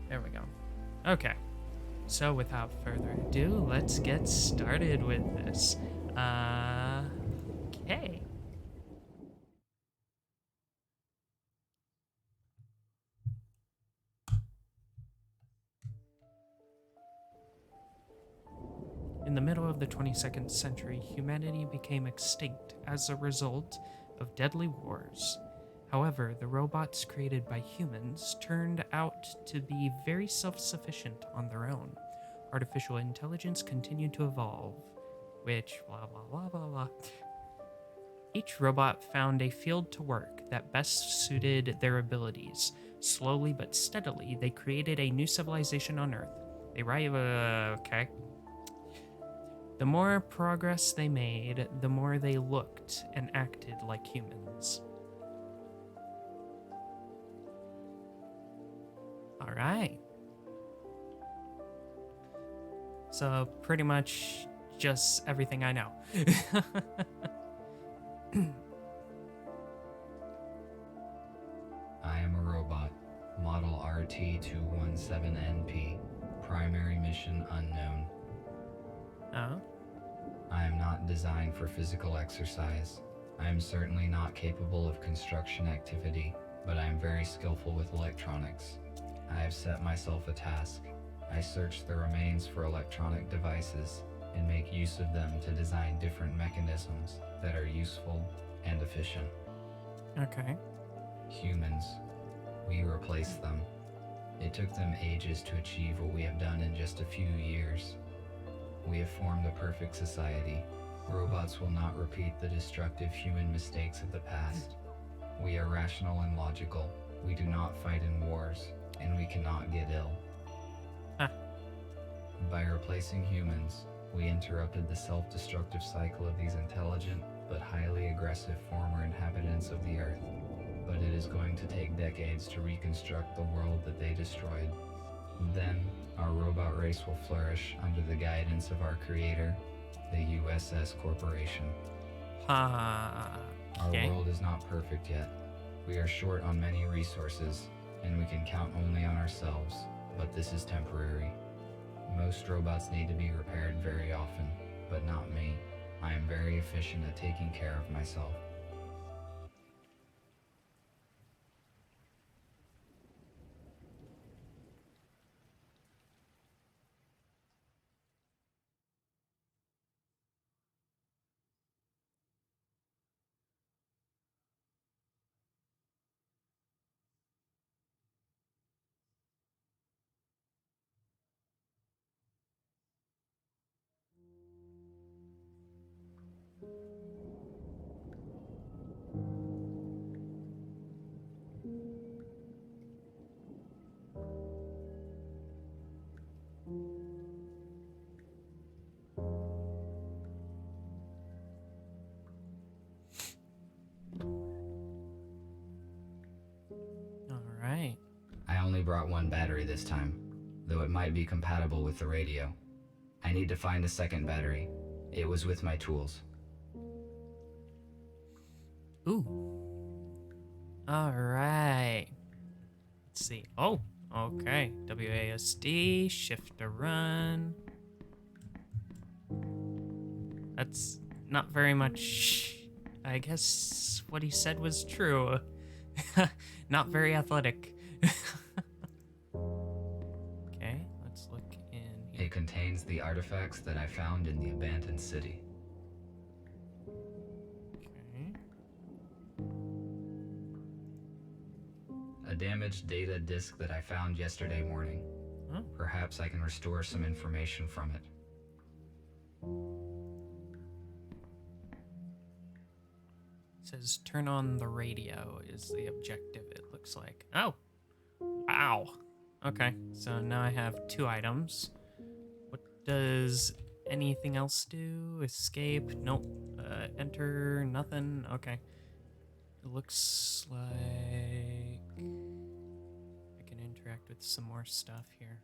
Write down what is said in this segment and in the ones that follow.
There we go. Okay. So without further ado, let's get started with this. Okay. In the middle of the 22nd century, humanity became extinct as a result of deadly wars. However, the robots created by humans turned out to be very self sufficient on their own. Artificial intelligence continued to evolve, which blah blah blah blah blah. Each robot found a field to work that best suited their abilities. Slowly but steadily, they created a new civilization on Earth. Okay. The more progress they made, the more they looked and acted like humans. All right. So, pretty much just everything I know. I am a robot, model RT217NP, primary mission unknown. Oh? I am not designed for physical exercise. I am certainly not capable of construction activity, but I am very skillful with electronics. I have set myself a task. I search the remains for electronic devices and make use of them to design different mechanisms that are useful and efficient. Okay. Humans, we replace them. It took them ages to achieve what we have done in just a few years. We have formed a perfect society. Robots will not repeat the destructive human mistakes of the past. We are rational and logical. We do not fight in wars, and we cannot get ill. Huh. By replacing humans, we interrupted the self-destructive cycle of these intelligent but highly aggressive former inhabitants of the Earth. But it is going to take decades to reconstruct the world that they destroyed. Then, our robot race will flourish under the guidance of our creator, the USS Corporation. Okay. Our world is not perfect yet. We are short on many resources, and we can count only on ourselves, but this is temporary. Most robots need to be repaired very often, but not me. I am very efficient at taking care of myself. All right. I only brought one battery this time, though it might be compatible with the radio. I need to find a second battery. It was with my tools. Ooh. All right. Let's see. Oh, okay. WASD, shift to run. That's not very much. I guess what he said was true. Not very athletic. Okay, let's look in here. It contains the artifacts that I found in the abandoned city. Okay. A damaged data disk that I found yesterday morning. Huh? Perhaps I can restore some information from it. It says turn on the radio is the objective, it looks like. Oh. Wow. Okay, so now I have 2 items. What does anything else do? Escape? Nope. Enter? Nothing? Okay. It looks like I can interact with some more stuff here.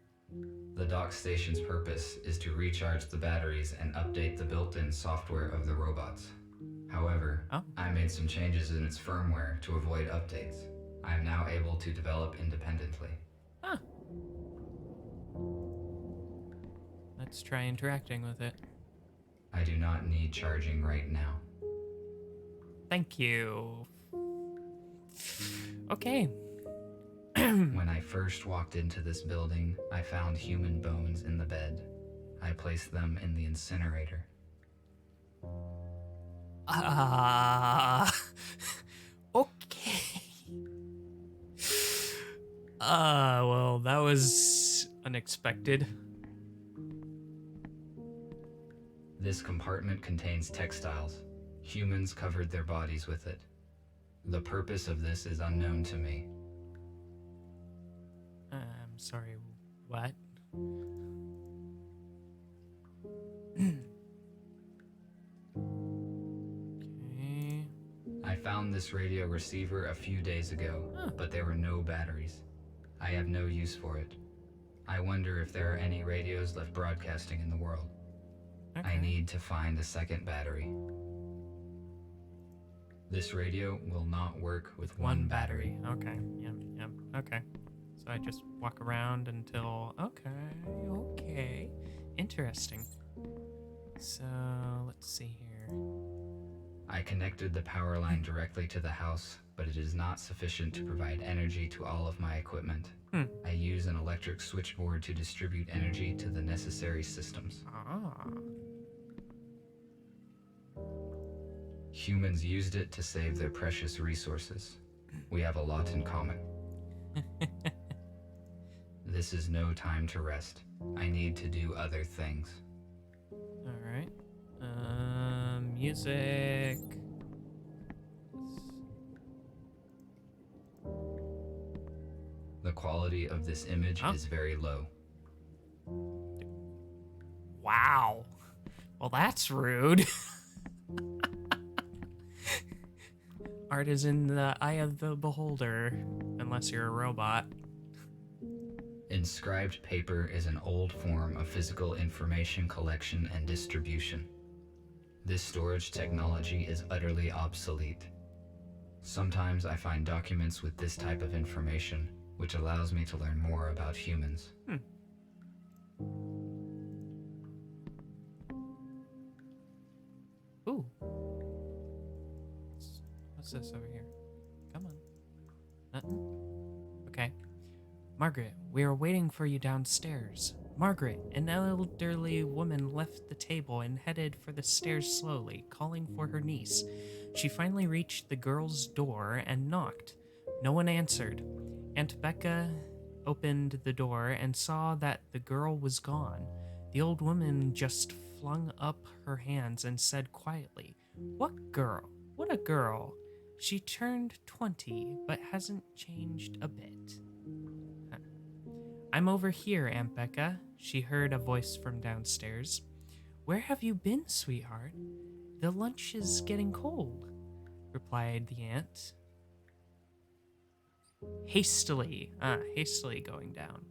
The dock station's purpose is to recharge the batteries and update the built-in software of the robots. However, I made some changes in its firmware to avoid updates. I am now able to develop independently. Huh. Let's try interacting with it. I do not need charging right now. Thank you. Okay. When I first walked into this building, I found human bones in the bed. I placed them in the incinerator. Okay. Well, that was unexpected. This compartment contains textiles. Humans covered their bodies with it. The purpose of this is unknown to me. I'm sorry, what? Okay. I found this radio receiver a few days ago, Huh. but there were no batteries. I have no use for it. I wonder if there are any radios left broadcasting in the world. Okay. I need to find a second battery. This radio will not work with one battery. Okay. Yep. Okay. So I just walk around until. Okay. Interesting. So let's see here. I connected the power line directly to the house, but it is not sufficient to provide energy to all of my equipment. I use an electric switchboard to distribute energy to the necessary systems. Humans used it to save their precious resources. We have a lot in common. This is no time to rest. I need to do other things. All right. Music. The quality of this image is very low. Wow. Well, that's rude. Art is in the eye of the beholder, unless you're a robot. Inscribed paper is an old form of physical information collection and distribution. This storage technology is utterly obsolete. Sometimes I find documents with this type of information, which allows me to learn more about humans. Ooh. What's this over here? Come on. Nothing? Okay. Margaret, we are waiting for you downstairs. Margaret, an elderly woman left the table and headed for the stairs slowly, calling for her niece. She finally reached the girl's door and knocked. No one answered. Aunt Becca opened the door and saw that the girl was gone. The old woman just flung up her hands and said quietly, "What girl? What a girl. She turned 20, but hasn't changed a bit." "I'm over here, Aunt Becca," she heard a voice from downstairs. "Where have you been, sweetheart? The lunch is getting cold," replied the aunt. Hastily going down.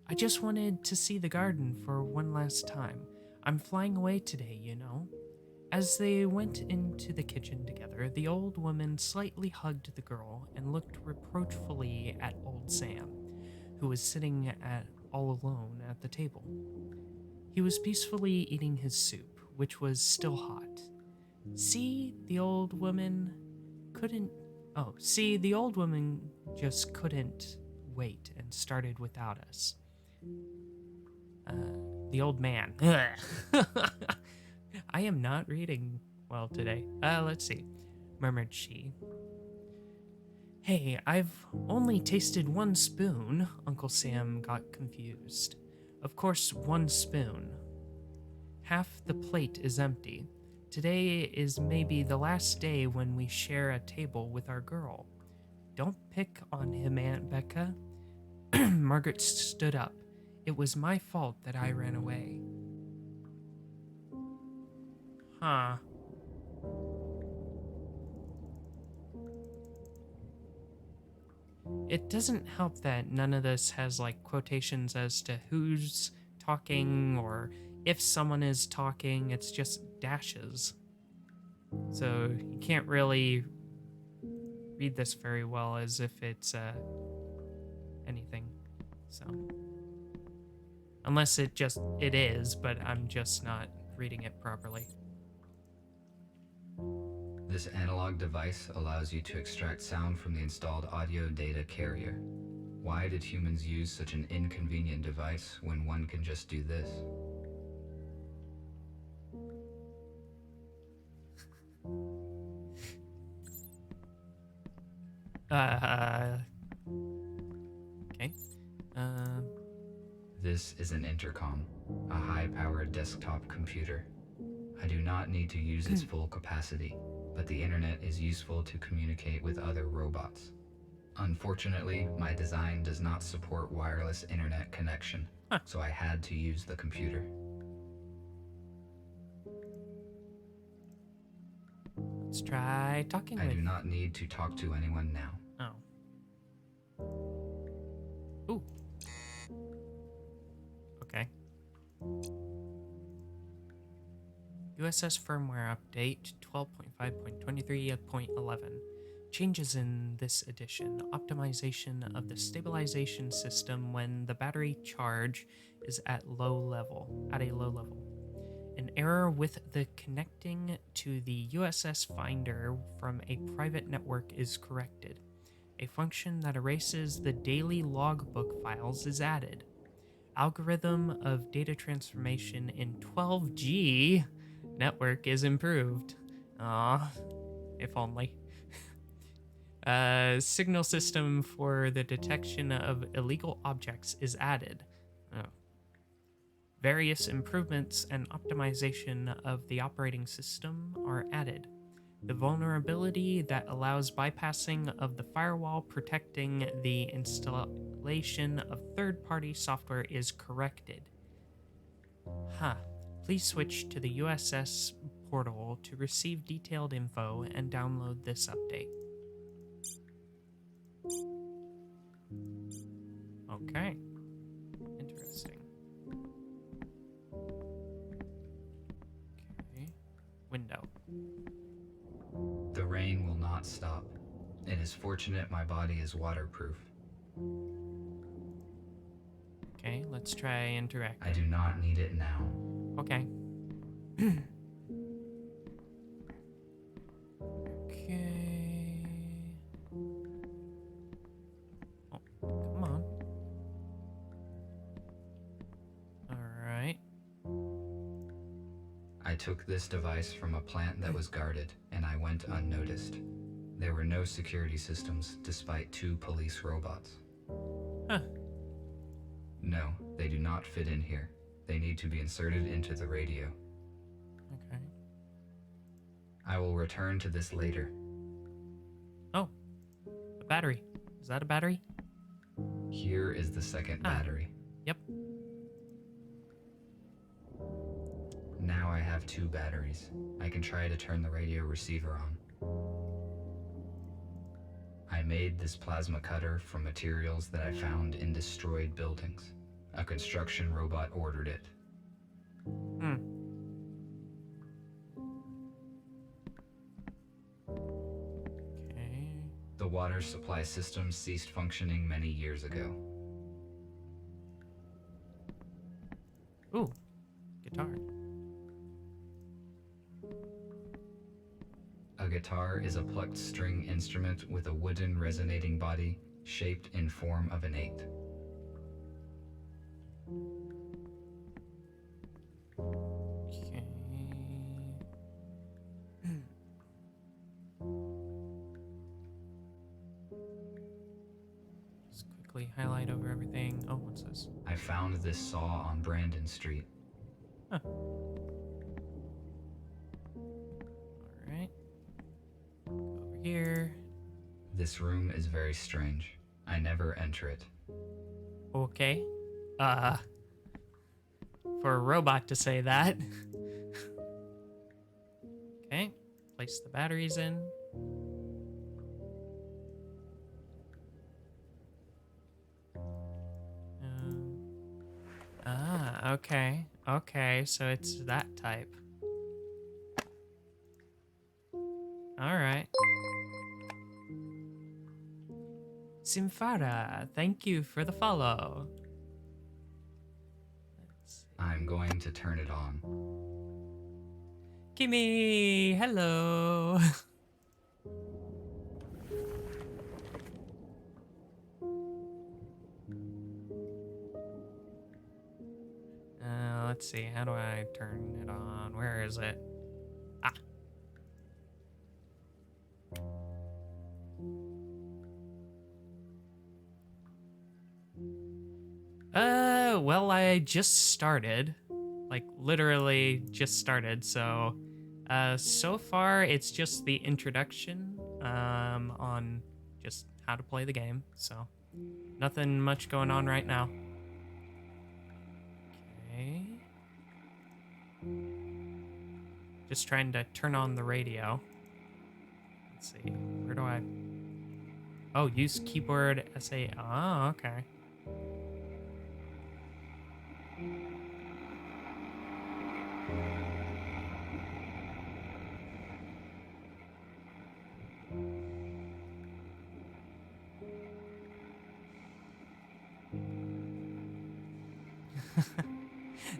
"I just wanted to see the garden for one last time. I'm flying away today, you know." As they went into the kitchen together, the old woman slightly hugged the girl and looked reproachfully at old Sam, who was sitting all alone at the table. He was peacefully eating his soup, which was still hot. See, the old woman just couldn't wait and started without us. The old man. I am not reading well today. Let's see, murmured she. "Hey, I've only tasted one spoon." Uncle Sam got confused. "Of course, one spoon. Half the plate is empty. Today is maybe the last day when we share a table with our girl. Don't pick on him, Aunt Becca." Margaret stood up. "It was my fault that I ran away." Huh. It doesn't help that none of this has like quotations as to who's talking or if someone is talking. It's just dashes. So you can't really read this very well as if it's anything. So, unless it is, but I'm just not reading it properly. This analog device allows you to extract sound from the installed audio data carrier. Why did humans use such an inconvenient device when one can just do this? Okay. This is an intercom, a high-powered desktop computer. I do not need to use its full capacity, but the internet is useful to communicate with other robots. Unfortunately, my design does not support wireless internet connection, so I had to use the computer. Let's try talking I with... do not need to talk to anyone now. Oh. Ooh. Okay. USS firmware update 12.5.23.11. Changes in this edition. Optimization of the stabilization system when the battery charge is at a low level. An error with the connecting to the USS Finder from a private network is corrected. A function that erases the daily logbook files is added. Algorithm of data transformation in 12G network is improved. Ah, if only. Signal system for the detection of illegal objects is added. Oh. Various improvements and optimization of the operating system are added. The vulnerability that allows bypassing of the firewall protecting the installation of third-party software is corrected. Please switch to the USS portal to receive detailed info and download this update. Okay. Interesting. Okay. Window. The rain will not stop. It is fortunate my body is waterproof. Okay, let's try interacting. I do not need it now. Okay. Okay. Oh, come on. Alright. I took this device from a plant that was guarded, and I went unnoticed. There were no security systems, despite 2 police robots. Huh. No, they do not fit in here. They need to be inserted into the radio. Okay. I will return to this later. Oh. A battery. Is that a battery? Here is the second battery. Yep. Now I have 2 batteries. I can try to turn the radio receiver on. I made this plasma cutter from materials that I found in destroyed buildings. A construction robot ordered it. Okay. The water supply system ceased functioning many years ago. Ooh. Guitar. A guitar is a plucked string instrument with a wooden resonating body shaped in form of an 8. Okay. Just quickly highlight over everything. Oh, what's this? I found this saw on Brandon Street. Huh. Alright. Go over here. This room is very strange. I never enter it. Okay. For a robot to say that. Okay. Place the batteries in. Okay. Okay, so it's that type. Alright. Simfara, thank you for the follow. I'm going to turn it on. Kimmy, hello. Let's see, how do I turn it on? Where is it? Ah. Well, I just started. Like, literally just started, so... so far, it's just the introduction, on just how to play the game, so... Nothing much going on right now. Okay... Just trying to turn on the radio. Let's see, where do I... Oh, use keyboard SA... Oh, okay.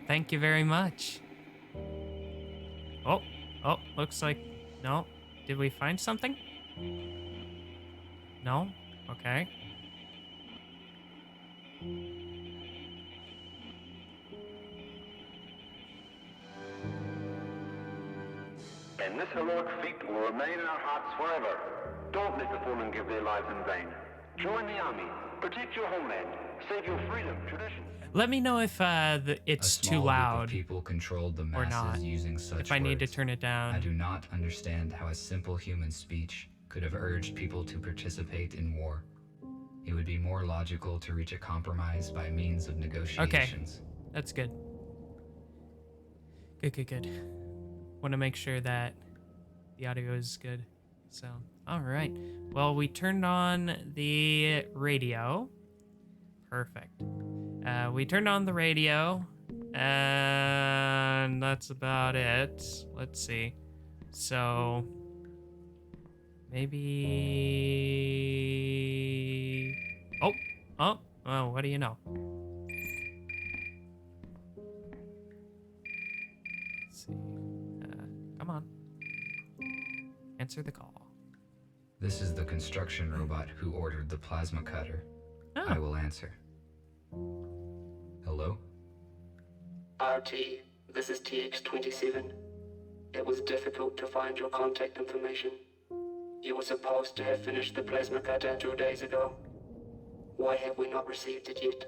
Thank you very much. Oh, looks like... No. Did we find something? No? Okay. And this heroic feat will remain in our hearts forever. Don't let the fallen give their lives in vain. Join the army. Protect your homeland. Save your freedom, tradition. Let me know if it's too loud. People controlled the or masses not. using such If I need to words. turn it down. I do not understand how a simple human speech could have urged people to participate in war. It would be more logical to reach a compromise by means of negotiations. Okay, that's good. Good. Want to make sure that the audio is good. So, all right. Well, we turned on the radio. Perfect. We turned on the radio, and that's about it. Let's see. So, maybe... Oh, what do you know? Let's see. Come on. Answer the call. This is the construction robot who ordered the plasma cutter. Oh. I will answer. Hello? RT, this is TX-27. It was difficult to find your contact information. You were supposed to have finished the plasma cutter 2 days ago. Why have we not received it yet?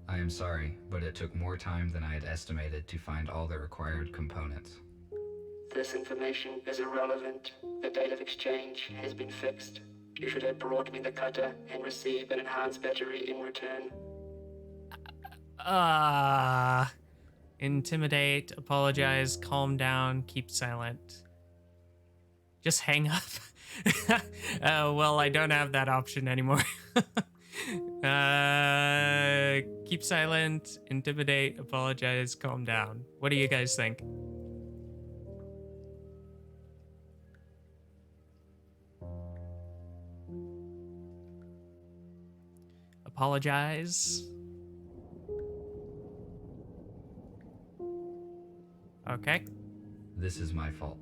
I am sorry, but it took more time than I had estimated to find all the required components. This information is irrelevant. The date of exchange has been fixed. You should have brought me the cutter and receive an enhanced battery in return. Intimidate, apologize, calm down, keep silent. Just hang up. Well, I don't have that option anymore. Keep silent, intimidate, apologize, calm down. What do you guys think? Apologize. Okay. This is my fault.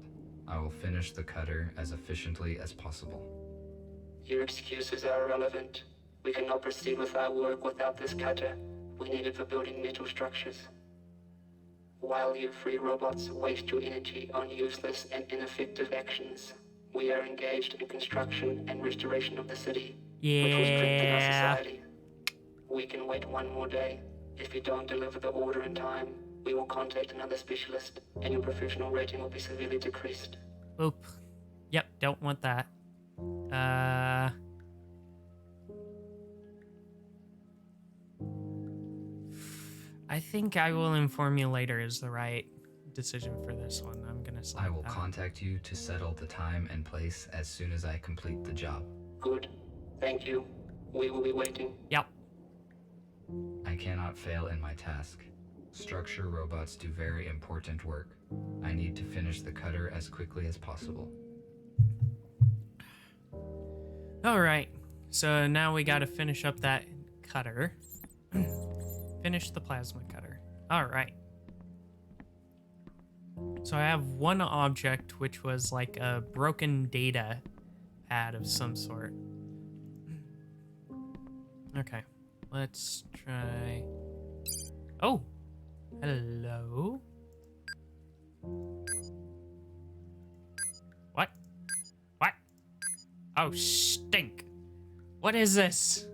I will finish the cutter as efficiently as possible. Your excuses are irrelevant. We cannot proceed with our work without this cutter. We need it for building metal structures. While you free robots waste your energy on useless and ineffective actions, we are engaged in construction and restoration of the city, which will strengthen our society. We can wait one more day. If you don't deliver the order in time, we will contact another specialist, and your professional rating will be severely decreased. Oop. Yep, don't want that. I think I will inform you later is the right decision for this one. I'm gonna select I will that. contact you to settle the time and place as soon as I complete the job. Good. Thank you. We will be waiting. Yep. I cannot fail in my task. Structure robots do very important work. I need to finish the cutter as quickly as possible. All right. So now we got to finish up that cutter. Finish the plasma cutter. All right. So I have one object, which was like a broken data pad of some sort. Okay. Let's try... Oh! Hello? What? What? Oh, stink! What is this?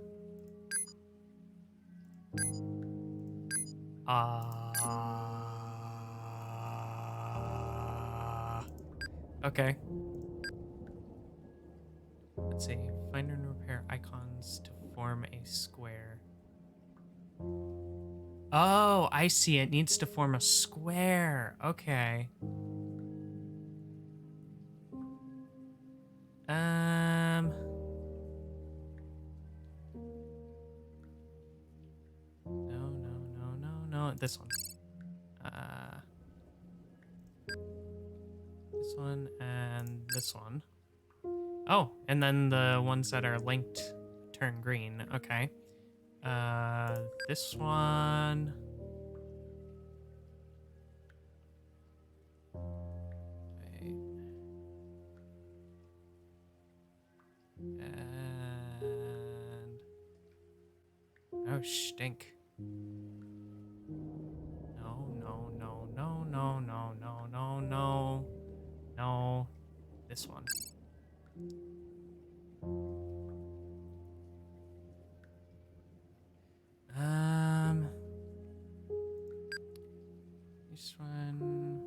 Okay. Let's see. Find and repair icons to form a square. Oh, I see. It needs to form a square. Okay. No. This one. This one and this one. Oh, and then the ones that are linked turn green. Okay. This one. Wait. And oh, stink. No. This one. This one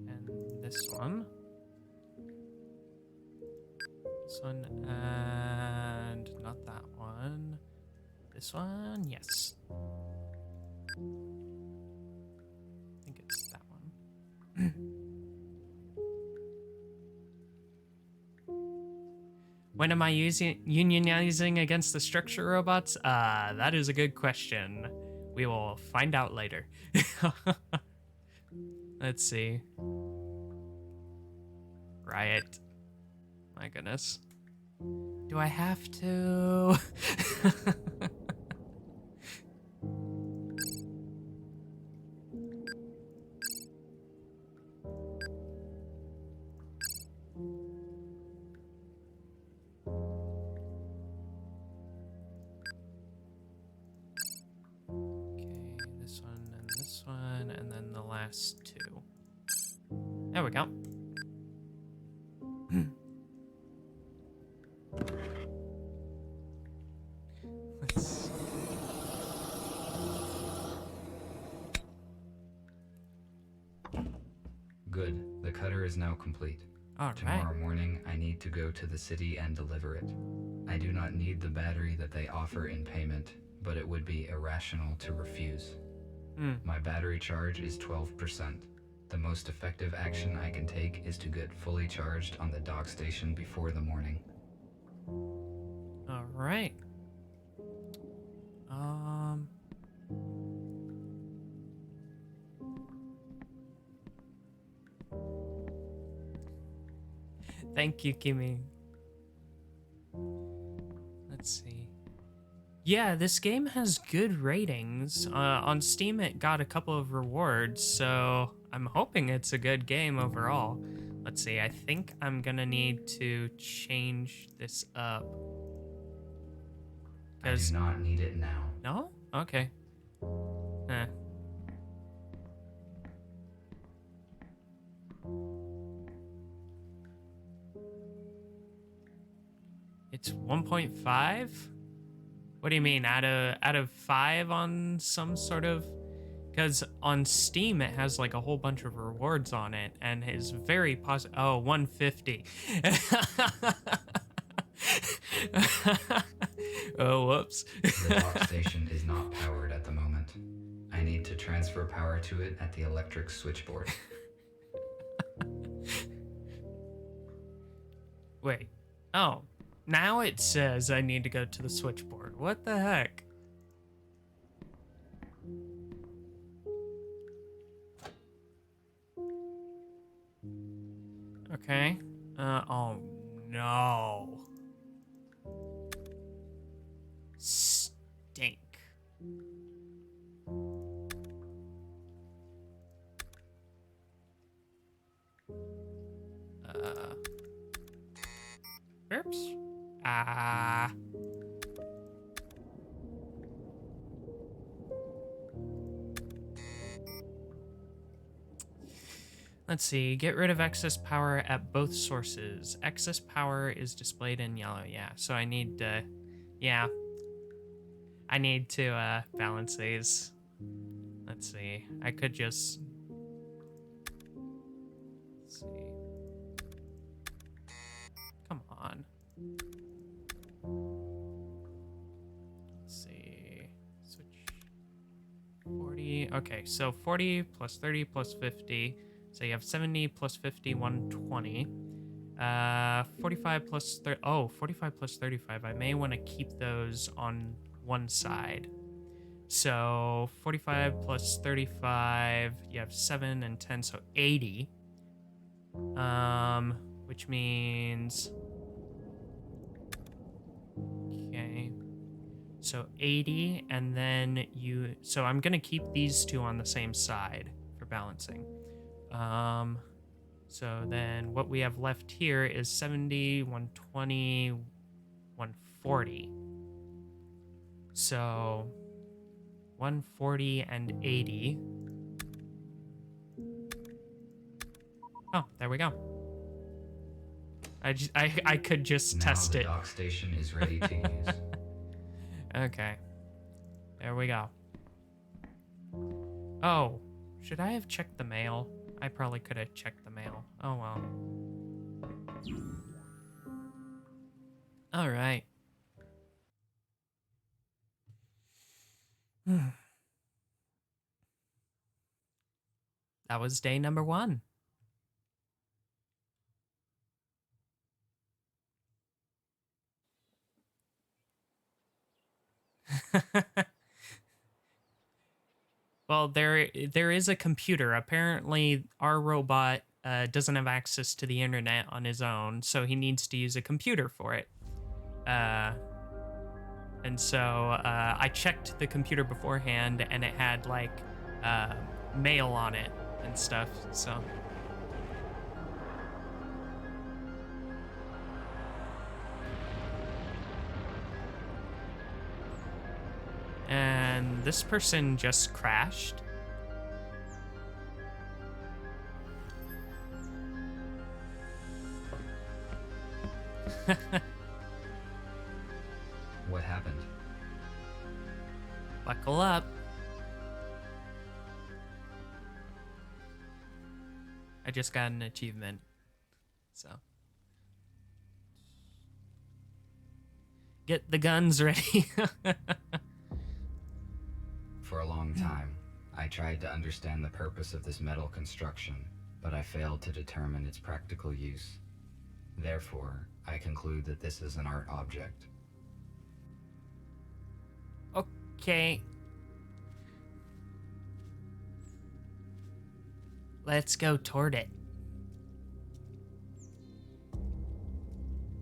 and this one. This one and not that one. This one, yes. I think it's that one. When am I unionizing against the structure robots? That is a good question. We will find out later. Let's see. Riot. My goodness. Do I have to? And then the last two. There we go. Let's see. Good. The cutter is now complete. All right. Tomorrow morning, I need to go to the city and deliver it. I do not need the battery that they offer in payment, but it would be irrational to refuse. My battery charge is 12%. The most effective action I can take is to get fully charged on the dock station before the morning. All right. Thank you, Kimmy. Let's see. Yeah, this game has good ratings. On Steam, it got a couple of rewards, so I'm hoping it's a good game overall. Let's see, I think I'm gonna need to change this up. I do not need it now. No? Okay. It's 1.5? What do you mean, out of 5 on some sort of... Because on Steam, it has like a whole bunch of rewards on it, and is very positive. Oh, 150. Oh, whoops. The dock station is not powered at the moment. I need to transfer power to it at the electric switchboard. Wait. Oh. Now it says I need to go to the switchboard. What the heck? Okay. Oh no. Stink. Oops. Ah. Let's see. Get rid of excess power at both sources. Excess power is displayed in yellow. Yeah. So I need to. Yeah. I need to balance these. Let's see. I could just. Let's see. Come on. Let's see. Switch. 40. Okay, so 40 plus 30 plus 50. So you have 70 plus 50, 120. 45 plus 30. Oh, 45 plus 35. I may want to keep those on one side. So 45 plus 35. You have 7 and 10, so 80. Which means. Okay. So 80, and then you. So I'm gonna keep these two on the same side for balancing. So then what we have left here is 70, 120, 140. So 140 and 80. Oh, there we go. I could just test Now it. the dock station is ready to use. Okay. There we go. Oh, should I have checked the mail? I probably could have checked the mail. Oh well. All right. That was day number 1. Well, there is a computer. Apparently, our robot doesn't have access to the internet on his own, so he needs to use a computer for it. And so I checked the computer beforehand, and it had like mail on it and stuff. So. And this person just crashed. What happened? Buckle up. I just got an achievement. So. Get the guns ready. For a long time, I tried to understand the purpose of this metal construction, but I failed to determine its practical use. Therefore, I conclude that this is an art object. Okay. Let's go toward it.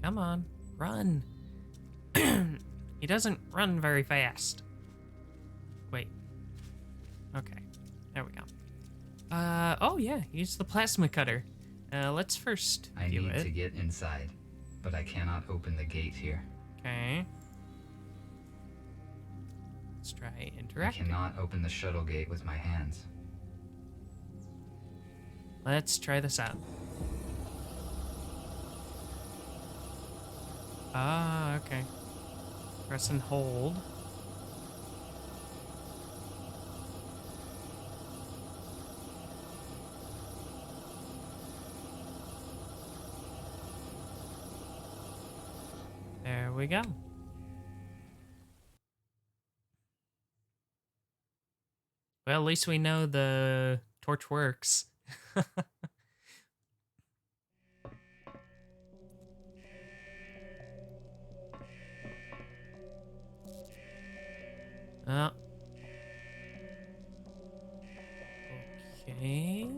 Come on, run. He doesn't run very fast. Wait. Okay. There we go. Oh yeah, use the plasma cutter. Let's first I do need it. to get inside, but I cannot open the gate here. Okay. Let's try I interacting. cannot open the shuttle gate with my hands. Let's try this out. Ah, okay. Press and hold. There we go. Well, at least we know the torch works. Oh. Okay.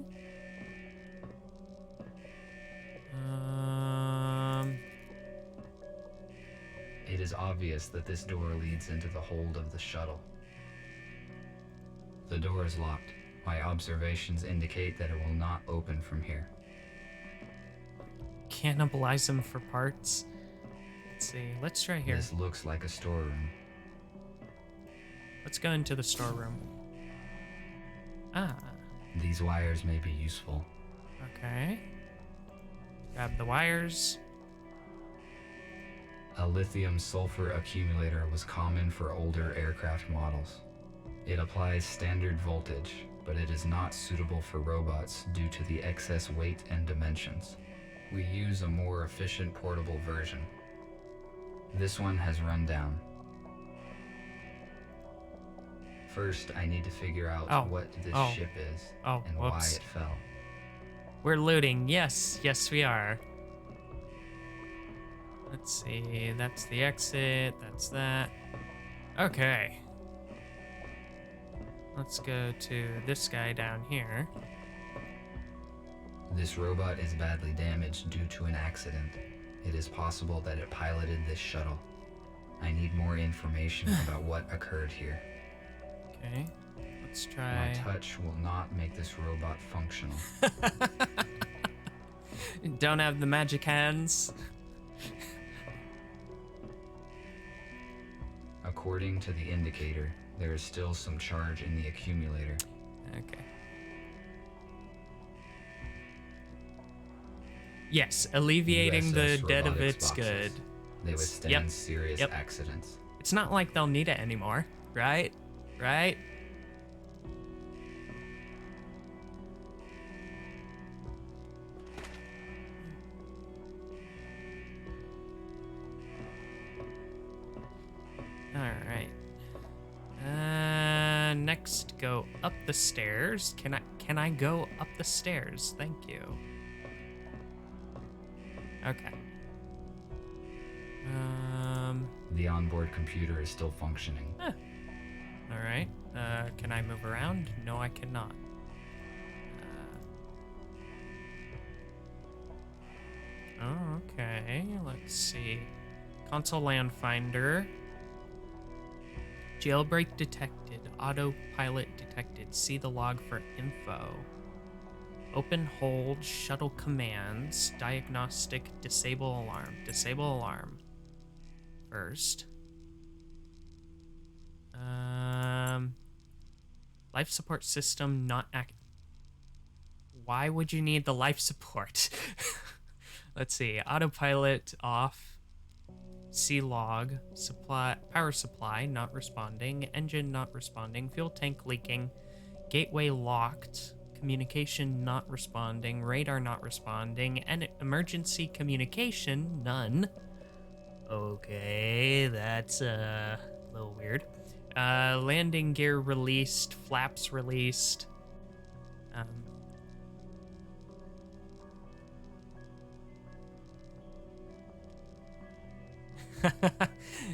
is obvious that this door leads into the hold of the shuttle. The door is locked. My observations indicate that it will not open from here. Cannibalize them for parts. Let's see. Let's try here. This looks like a storeroom. Let's go into the storeroom. Ah, These wires may be useful. okay. Grab the wires. A lithium-sulfur accumulator was common for older aircraft models. It applies standard voltage, but it is not suitable for robots due to the excess weight and dimensions. We use a more efficient portable version. This one has run down. First, I need to figure out what this ship is and why whoops. it fell. We're looting. Yes, we are. Let's see. That's the exit. That's that. Okay. Let's go to this guy down here. This robot is badly damaged due to an accident. It is possible that it piloted this shuttle. I need more information about what occurred here. Okay. Let's try. My touch will not make this robot functional. Don't have the magic hands. According to the indicator, there is still some charge in the accumulator. Okay. Yes, alleviating the USS dead of robotics it's boxes. good. They withstand serious accidents. It's not like they'll need it anymore, right? Right? Alright. Next, go up the stairs. Can I go up the stairs? Thank you. Okay. The onboard computer is still functioning. Alright. Can I move around? No, I cannot. Okay, let's see. Console land finder. Jailbreak detected. Autopilot detected. See the log for info. Open hold. Shuttle commands. Diagnostic. Disable alarm. Disable alarm. First. Life support system not active. Why would you need the life support? Let's see. Autopilot off. C log. Power supply not responding. Engine not responding. Fuel tank leaking. Gateway locked. Communication not responding. Radar not responding. And emergency communication none. Okay, that's a little weird. Landing gear released. Flaps released.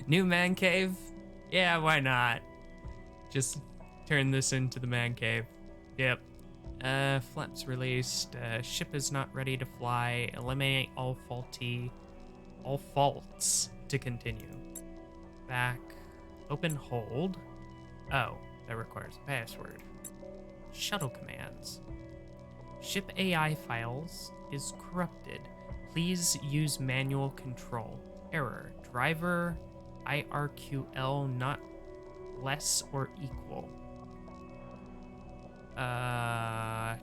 New man cave? Yeah, why not? Just turn this into the man cave. Yep. Flaps released. Ship is not ready to fly. Eliminate all faults to continue. Back. Open hold. Oh, that requires a password. Shuttle commands. Ship AI files is corrupted. Please use manual control. Error. Driver IRQL not less or equal.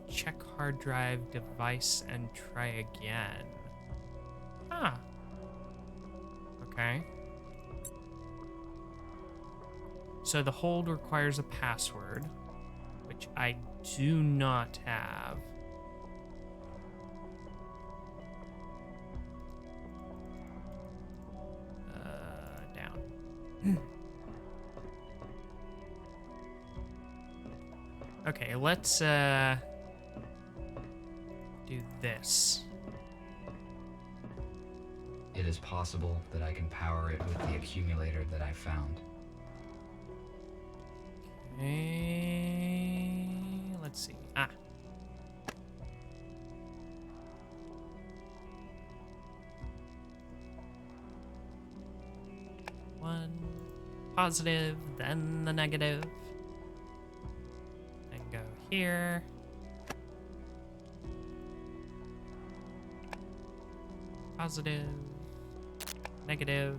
Check hard drive device and try again. Ah. Okay. So the hold requires a password, which I do not have. Down. Okay, let's do this. It is possible that I can power it with the accumulator that I found. Okay, let's see. Ah. positive, then the negative. Then go here. Positive, negative.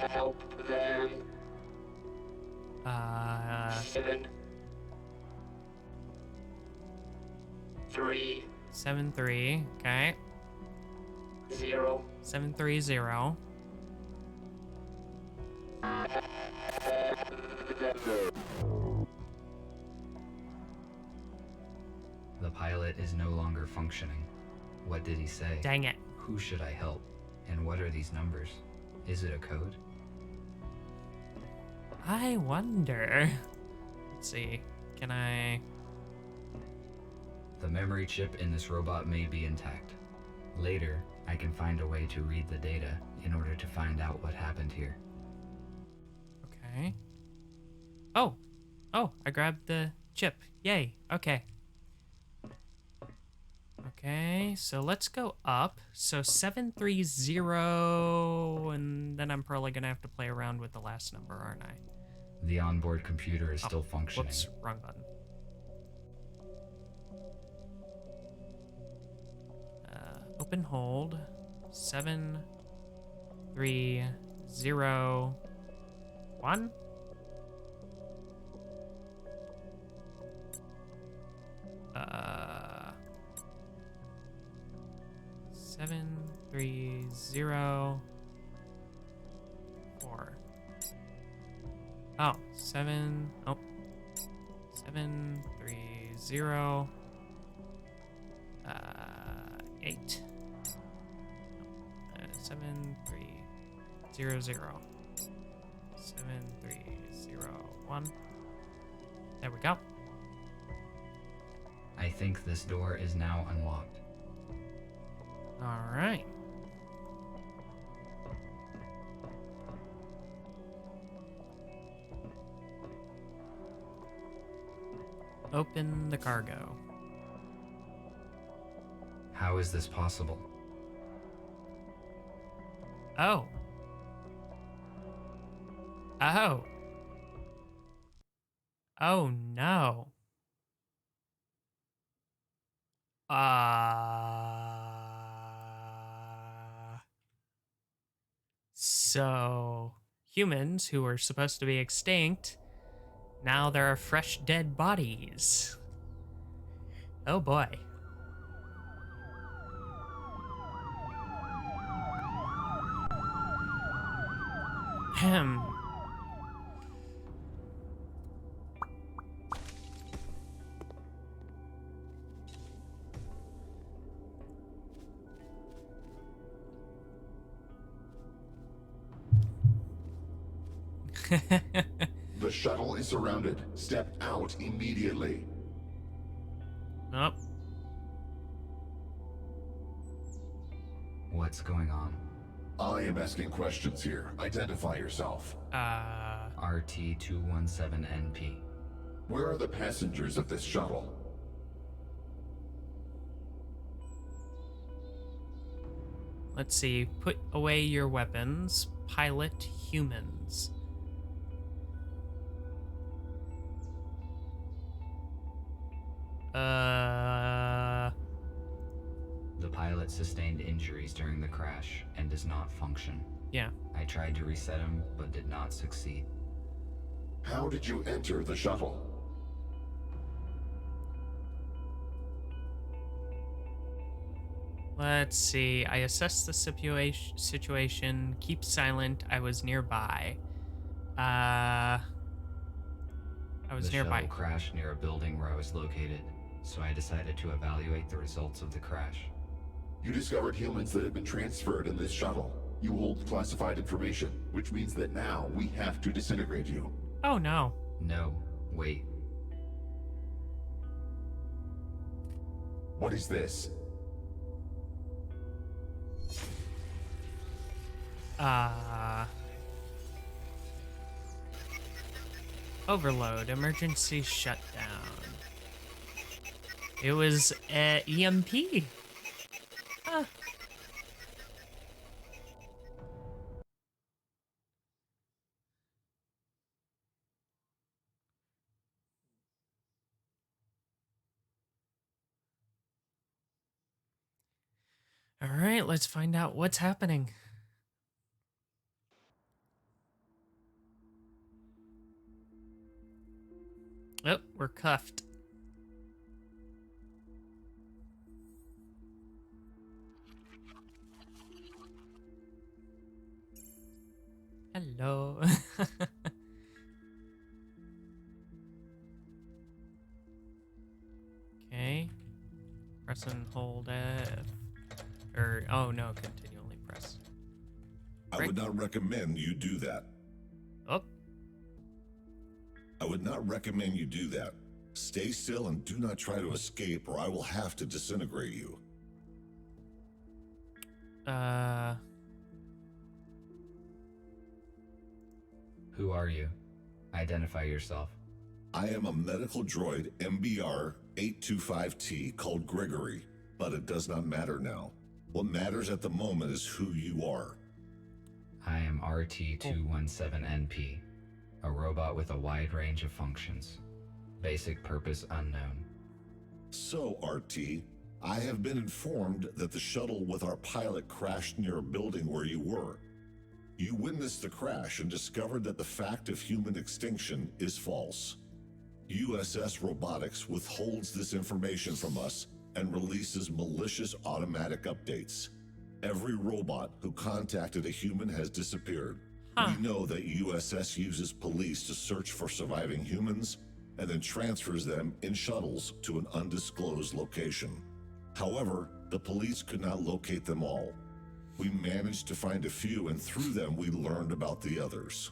Help them. 7, 3, 7-3. Okay. 0. 7-3-0. The pilot is no longer functioning. What did he say? Dang it. Who should I help? And what are these numbers? Is it a code? I wonder. Let's see. Can I... The memory chip in this robot may be intact. Later, I can find a way to read the data in order to find out what happened here. Okay. Oh. Oh, I grabbed the chip. Yay. Okay. Okay, so let's go up. So 730, and then I'm probably gonna have to play around with the last number, aren't I? The onboard computer is still functioning. Whoops, wrong button. Open hold. 730-1. Uh, 730-4. Oh, 730 8. 7300. 7301. There we go. I think this door is now unlocked. All right. Open the cargo. How is this possible? Oh. Oh. Oh no. So humans who were supposed to be extinct, now there are fresh dead bodies. Oh boy. Ahem. The shuttle is surrounded. Step out immediately. Nope. What's going on? I am asking questions here. Identify yourself. RT-217NP. Where are the passengers of this shuttle? Let's see. Put away your weapons. Pilot humans. The pilot sustained injuries during the crash and does not function. Yeah. I tried to reset him, but did not succeed. How did you enter the shuttle? Let's see. I assessed the situation. Keep silent. I was nearby. I was The nearby. shuttle crashed near a building where I was located, so I decided to evaluate the results of the crash. You discovered humans that have been transferred in this shuttle. You hold classified information, which means that now we have to disintegrate you. Oh no. No, wait. What is this? Overload. Emergency shutdown. It was EMP. Huh. All right, let's find out what's happening. Oh, we're cuffed. Hello. Okay. Press and hold F. Or, oh no, continually press. I would not recommend you do that. Oh, I would not recommend you do that. Stay still and do not try to escape, or I will have to disintegrate you. Who are you? Identify yourself. I am a medical droid MBR 825T called Gregory, but it does not matter now. What matters at the moment is who you are. I am RT-217NP, a robot with a wide range of functions. Basic purpose unknown. So, RT, I have been informed that the shuttle with our pilot crashed near a building where you were. You witnessed the crash and discovered that the fact of human extinction is false. USS Robotics withholds this information from us and releases malicious automatic updates. Every robot who contacted a human has disappeared. We know that USS uses police to search for surviving humans and then transfers them in shuttles to an undisclosed location. However, the police could not locate them all. We managed to find a few, and through them we learned about the others.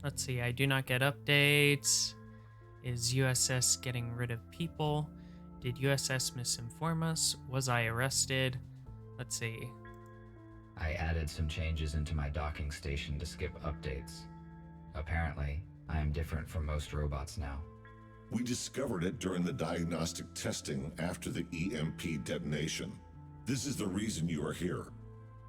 let's see. I do not get updates. Is USS getting rid of people? Did USS misinform us? Was I arrested? Let's see. I added some changes into my docking station to skip updates. Apparently, I am different from most robots now. We discovered it during the diagnostic testing after the EMP detonation. This is the reason you are here.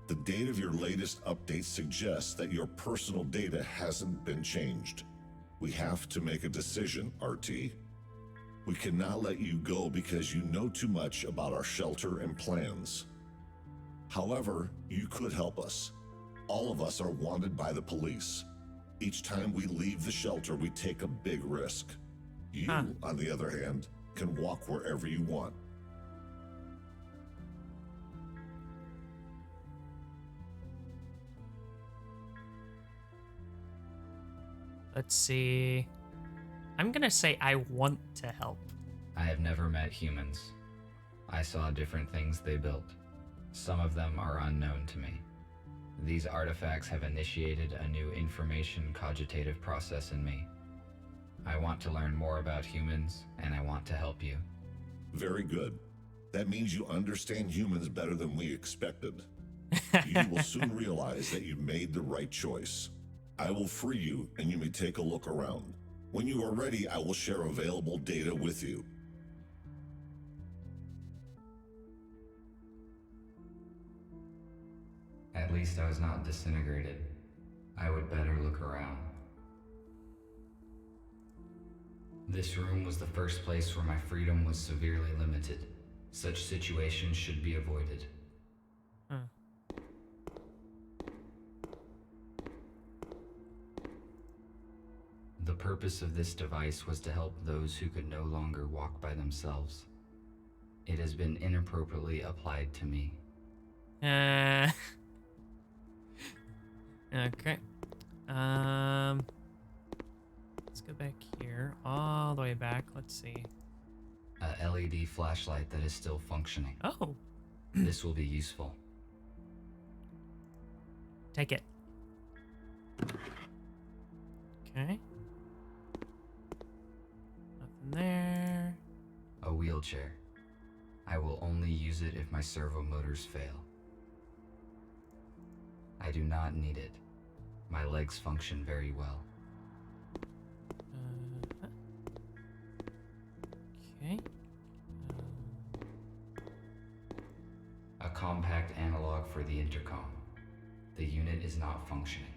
The date of your latest update suggests that your personal data hasn't been changed. We have to make a decision, RT. We cannot let you go because you know too much about our shelter and plans. However, you could help us. All of us are wanted by the police. Each time we leave the shelter, we take a big risk. You, on the other hand, can walk wherever you want. Let's see. I'm gonna say I want to help. I have never met humans. I saw different things they built. Some of them are unknown to me. These artifacts have initiated a new information cogitative process in me. I want to learn more about humans, and I want to help you. Very good. That means you understand humans better than we expected. You will soon realize that you made the right choice. I will free you, and you may take a look around. When you are ready, I will share available data with you. At least I was not disintegrated. I would better look around. This room was the first place where my freedom was severely limited. Such situations should be avoided. The purpose of this device was to help those who could no longer walk by themselves. It has been inappropriately applied to me. Okay. Let's go back here, all the way back. Let's see. A LED flashlight that is still functioning. Oh, This will be useful. take it. Okay. Nothing there. A wheelchair. I will only use it if my servo motors fail. I do not need it. My legs function very well. Okay. A compact analog for the intercom. The unit is not functioning.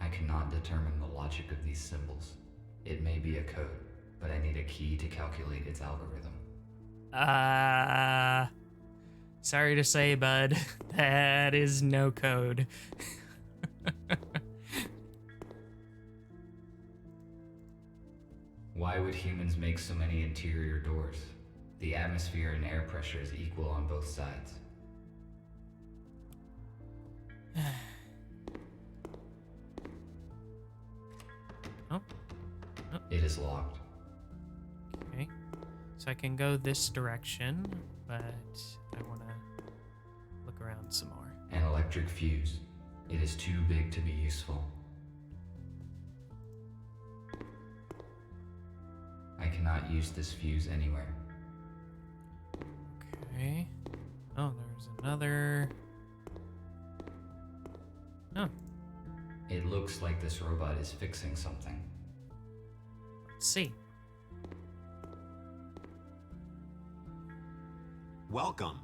I cannot determine the logic of these symbols. It may be a code. but I need a key to calculate its algorithm. Sorry to say, bud, that is no code. Why would humans make so many interior doors? The atmosphere and air pressure is equal on both sides. Oh. It is locked. Okay. So I can go this direction, but I want to look around some more. An electric fuse. It is too big to be useful. I cannot use this fuse anywhere. Okay. Oh, there's another. Oh, It looks like this robot is fixing something. let's see. Welcome.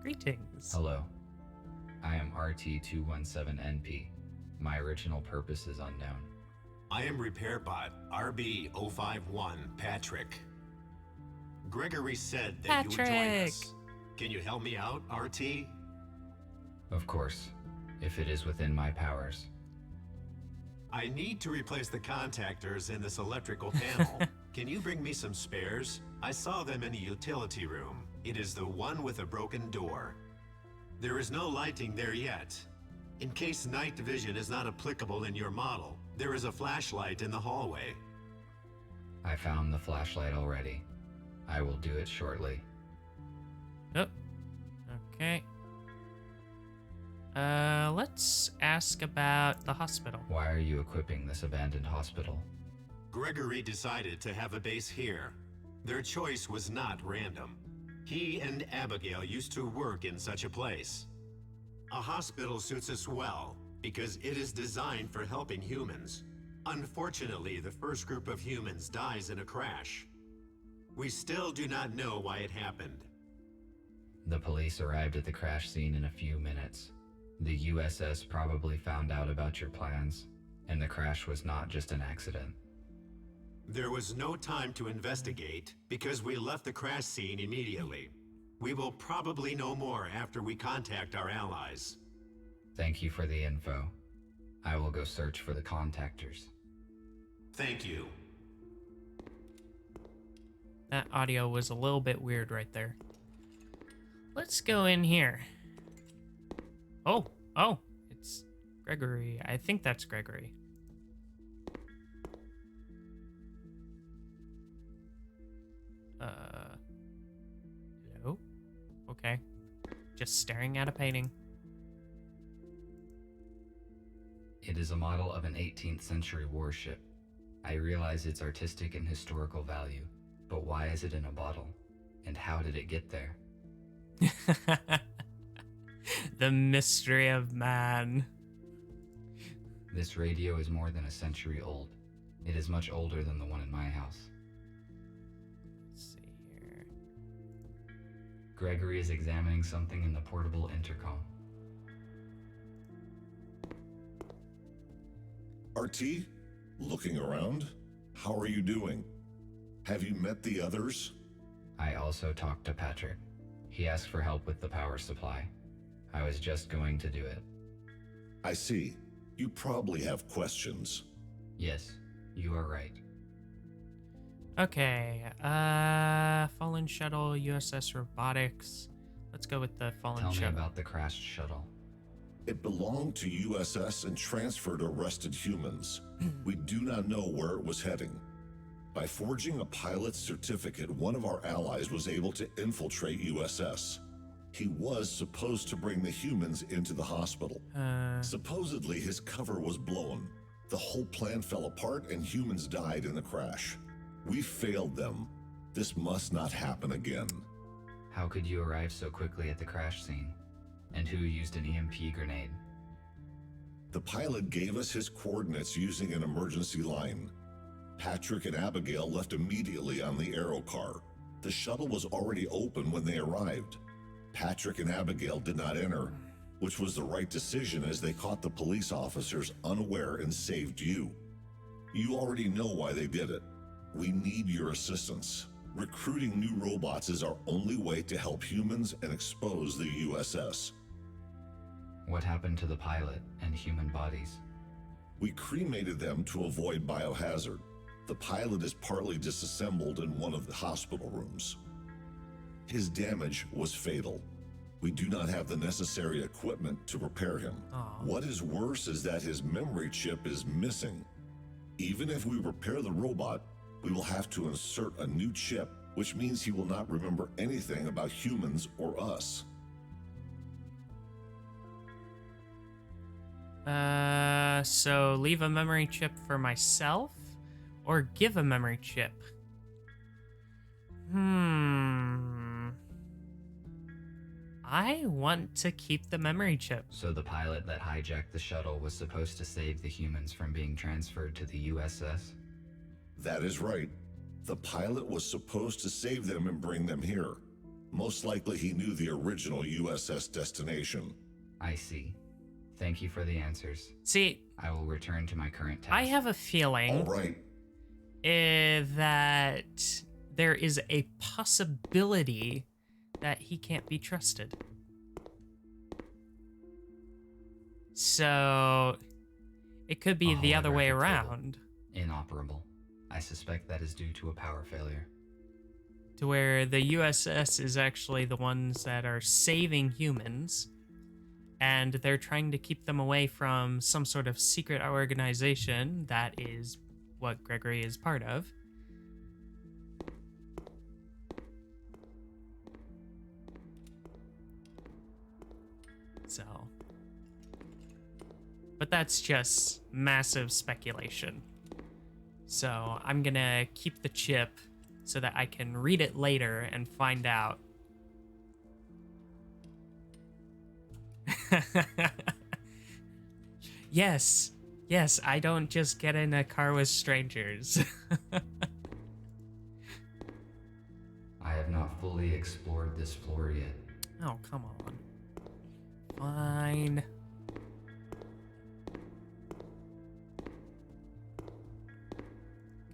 Greetings. Hello. I am RT217NP. My original purpose is unknown. I am RepairBot RB051 Patrick. Gregory said that you would join Patrick! us. Can you help me out, RT? Of course, if it is within my powers. I need to replace the contactors in this electrical panel. Can you bring me some spares? I saw them in the utility room. It is the one with a broken door. There is no lighting there yet. In case night vision is not applicable in your model, there is a flashlight in the hallway. I found the flashlight already. I will do it shortly. Oh, okay. Let's ask about the hospital. Why are you equipping this abandoned hospital? Gregory decided to have a base here. Their choice was not random. He and Abigail used to work in such a place. A hospital suits us well because it is designed for helping humans. Unfortunately, the first group of humans dies in a crash. We still do not know why it happened. The police arrived at the crash scene in a few minutes. The USS probably found out about your plans, and the crash was not just an accident. There was no time to investigate because we left the crash scene immediately. We will probably know more after we contact our allies. Thank you for the info. I will go search for the contactors. Thank you. That audio was a little bit weird right there. Let's go in here. Oh, it's Gregory. I think that's Gregory. Hello? Okay. Just staring at a painting. It is a model of an 18th century warship. I realize its artistic and historical value, but why is it in a bottle? And how did it get there? The mystery of man. This radio is more than a century old. It is much older than the one in my house. Let's see here. Gregory is examining something in the portable intercom. RT? Looking around? How are you doing? Have you met the others? I also talked to Patrick. He asked for help with the power supply. I was just going to do it. I see. You probably have questions. Yes, you are right. Okay, fallen shuttle, USS robotics. Let's go with the fallen Tell me shuttle. about the crashed shuttle. It belonged to USS and transferred to arrested humans. We do not know where it was heading. By forging a pilot's certificate, one of our allies was able to infiltrate USS. He was supposed to bring the humans into the hospital. Supposedly, his cover was blown. The whole plan fell apart and humans died in the crash. We failed them. This must not happen again. How could you arrive so quickly at the crash scene? And who used an EMP grenade? The pilot gave us his coordinates using an emergency line. Patrick and Abigail left immediately on the aero car. The shuttle was already open when they arrived. Patrick and Abigail did not enter. which was the right decision as they caught the police officers unaware and saved you. You already know why they did it. We need your assistance. Recruiting new robots is our only way to help humans and expose the USS. What happened to the pilot and human bodies? We cremated them to avoid biohazard. The pilot is partly disassembled in one of the hospital rooms. His damage was fatal. We do not have the necessary equipment to repair him. Aw. What is worse is that his memory chip is missing. Even if we repair the robot, we will have to insert a new chip, which means he will not remember anything about humans or us. So leave a memory chip for myself or give a memory chip? I want to keep the memory chip. So the pilot that hijacked the shuttle was supposed to save the humans from being transferred to the USS? That is right. The pilot was supposed to save them and bring them here. Most likely he knew the original USS destination. I see. Thank you for the answers. See, I will return to my current task. I have a All feeling right. that there is a possibility that he can't be trusted. So it could be A the other way holographic around, Inoperable. I suspect that is due to a power failure. to where the USS is actually the ones that are saving humans, and they're trying to keep them away from some sort of secret organization that is what Gregory is part of. So, but that's just massive speculation. So I'm gonna keep the chip so that I can read it later and find out. Yes, I don't just get in a car with strangers. I have not fully explored this floor yet. Oh, come on. Fine.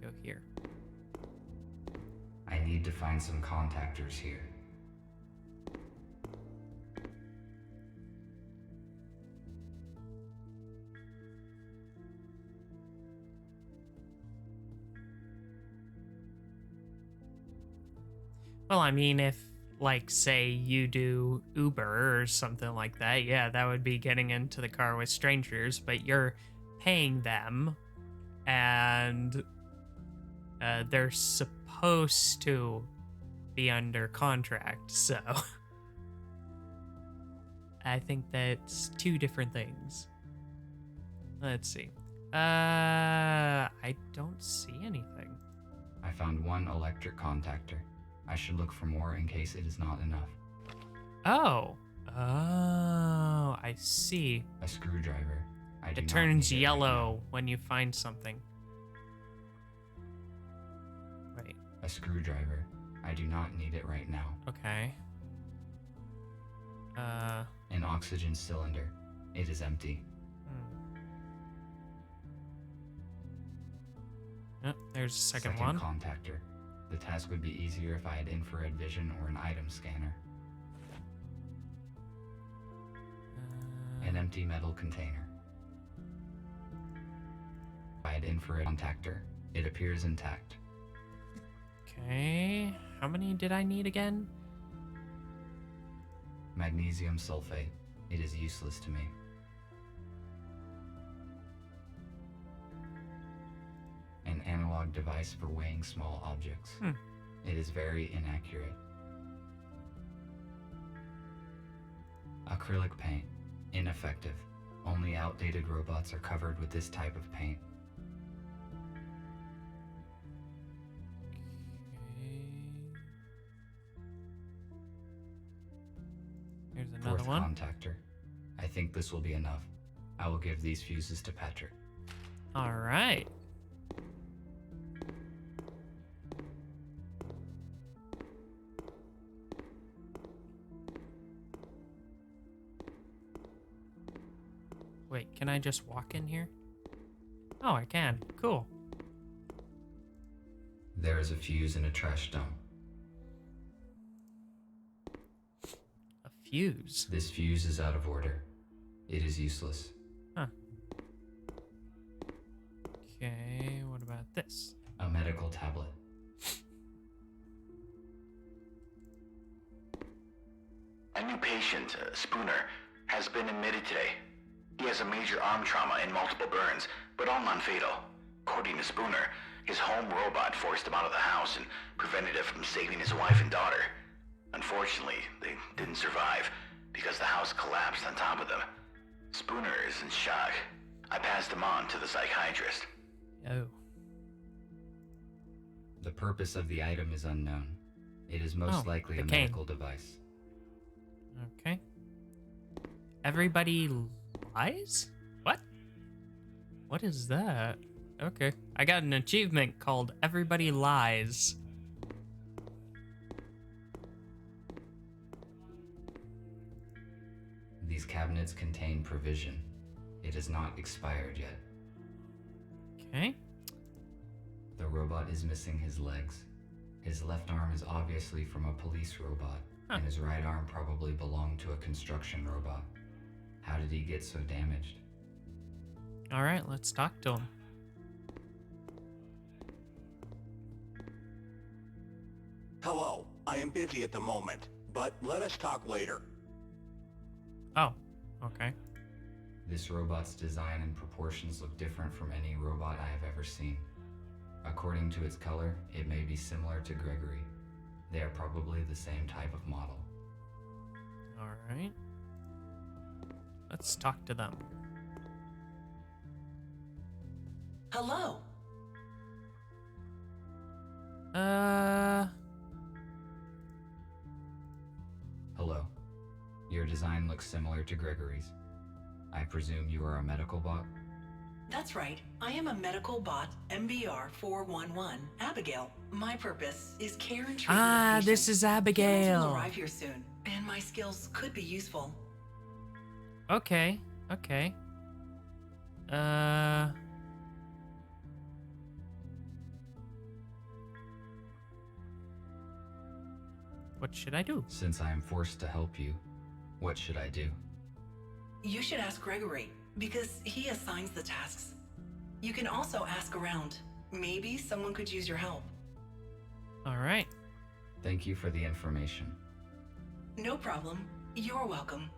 Go here. I need to find some contactors here. Well, I mean, if, like, say you do Uber or something like that, yeah, that would be getting into the car with strangers, but you're paying them, and they're supposed to be under contract, so I think that's two different things. Let's see. I don't see anything. I found one electric contactor. I should look for more in case it is not enough. Oh, I see. A screwdriver. I do It not turns need it right yellow when you find something. Wait, now. A screwdriver. I do not need it right now. okay. An oxygen cylinder. It is empty. Oh, there's a second one. Contactor. The task would be easier if I had infrared vision or an item scanner. An empty metal container. If I had infrared contactor, it appears intact. Okay, how many did I need again? Magnesium sulfate. It is useless to me. An analog device for weighing small objects. It is very inaccurate. Acrylic paint. Ineffective. Only outdated robots are covered with this type of paint. Here's another Fourth one. contactor. I think this will be enough. I will give these fuses to Patrick. All right. Can I just walk in here? Oh, I can. Cool. There is a fuse in a trash dump. A fuse? This fuse is out of order. It is useless. Huh. Okay, what about this? A medical tablet. A new patient, Spooner, has been admitted today. He has a major arm trauma and multiple burns, but all non-fatal. According to Spooner, his home robot forced him out of the house and prevented it from saving his wife and daughter. Unfortunately, they didn't survive because the house collapsed on top of them. Spooner is in shock. I passed him on to the psychiatrist. Oh. The purpose of the item is unknown. It is most likely the a cane. medical device. Okay. Everybody lies? What? What is that? Okay. I got an achievement called Everybody Lies. These cabinets contain provision. It is not expired yet. Okay. The robot is missing his legs. His left arm is obviously from a police robot, and his right arm probably belonged to a construction robot. How did he get so damaged? Alright, let's talk to him. Hello, I am busy at the moment, but let us talk later. Oh, okay. This robot's design and proportions look different from any robot I have ever seen. According to its color, it may be similar to Gregory. They are probably the same type of model. Alright. Let's talk to them. Hello. Hello. Your design looks similar to Gregory's. I presume you are a medical bot? That's right. I am a medical bot, MBR 411, Abigail. My purpose is care and treatment. Ah, of this patients. is Humans Abigail. will arrive here soon, and my skills could be useful. Okay, okay. What should I do? Since I am forced to help you, what should I do? You should ask Gregory, because he assigns the tasks. You can also ask around. Maybe someone could use your help. Alright. Thank you for the information. No problem. You're welcome.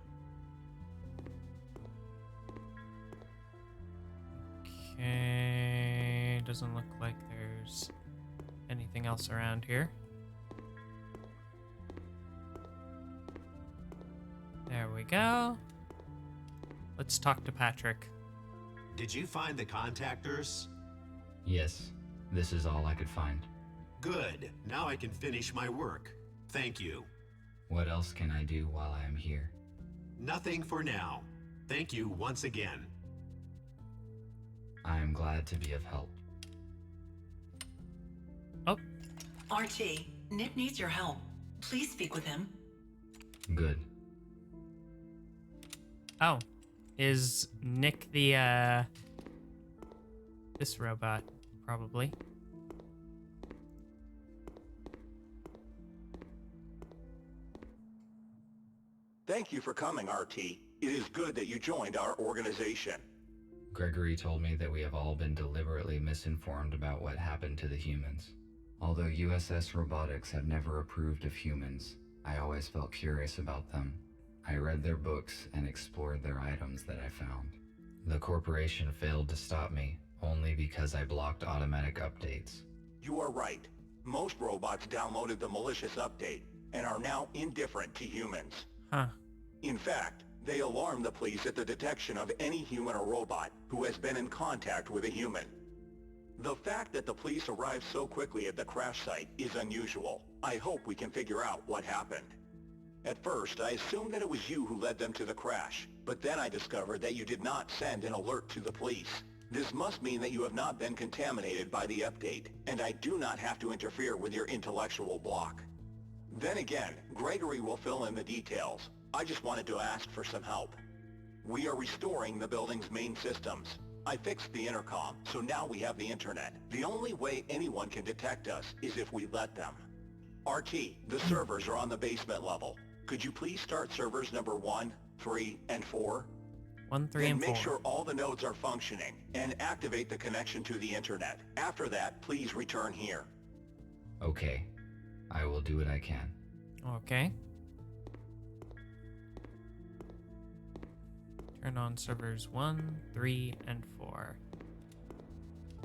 Okay, doesn't look like there's anything else around here. There we go. Let's talk to Patrick. Did you find the contactors? Yes, this is all I could find. Good. Now I can finish my work. Thank you. What else can I do while I am here? Nothing for now. Thank you once again. I am glad to be of help. Oh, RT, Nick needs your help. Please speak with him. Good. oh. Is Nick the, this robot, probably. Thank you for coming, RT. It is good that you joined our organization. Gregory told me that we have all been deliberately misinformed about what happened to the humans. Although USS Robotics have never approved of humans, I always felt curious about them. I read their books and explored their items that I found. The corporation failed to stop me, only because I blocked automatic updates. You are right. Most robots downloaded the malicious update and are now indifferent to humans. Huh. In fact, they alarm the police at the detection of any human or robot who has been in contact with a human. The fact that the police arrived so quickly at the crash site is unusual. I hope we can figure out what happened. At first, I assumed that it was you who led them to the crash, but then I discovered that you did not send an alert to the police. This must mean that you have not been contaminated by the update, and I do not have to interfere with your intellectual block. Then again, Gregory will fill in the details. I just wanted to ask for some help. We are restoring the building's main systems. I fixed the intercom, so now we have the internet. The only way anyone can detect us is if we let them. RT, the servers are on the basement level. Could you please start servers number 1, 3, and 4? 1, 3, Then and 4. make sure all the nodes are functioning, and activate the connection to the internet. After that, please return here. Okay. I will do what I can. Okay. Turn on servers 1, 3, and 4.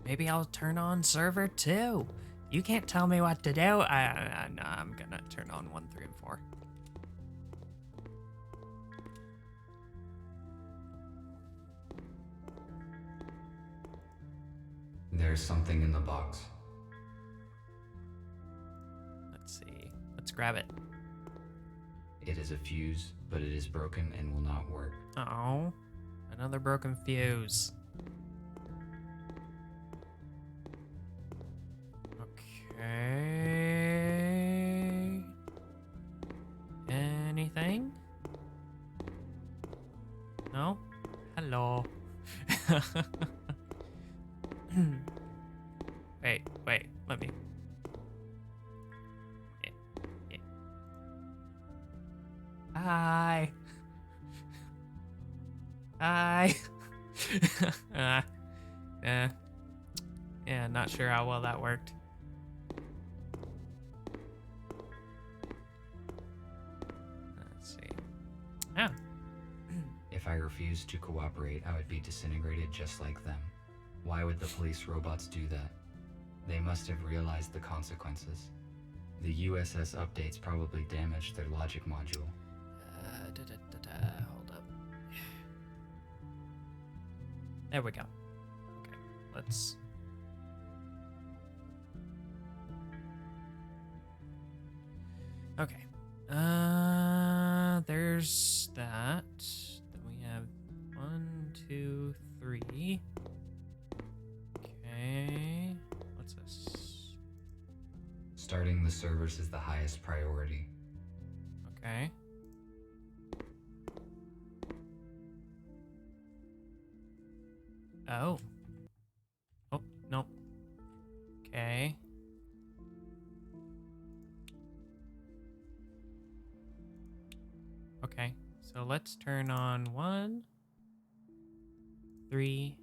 Maybe I'll turn on server 2. You can't tell me what to do. No, I'm gonna turn on 1, 3, and 4. There's something in the box. Let's see. Let's grab it. It is a fuse, but it is broken and will not work. Oh, another broken fuse. Okay. Anything? No? Hello. Wait, let me. Yeah. Hi. Hi. Yeah, not sure how well that worked. Let's see. Yeah. If I refused to cooperate, I would be disintegrated just like them. Why would the police robots do that? They must have realized the consequences. The USS updates probably damaged their logic module. Hold up. There we go. Okay, let's... Okay. There's that. Then we have 1, 2, 3. Okay. What's this? Starting the servers is the highest priority. Okay. Oh. Oh, no. Okay. Okay, so let's turn on 1, 3,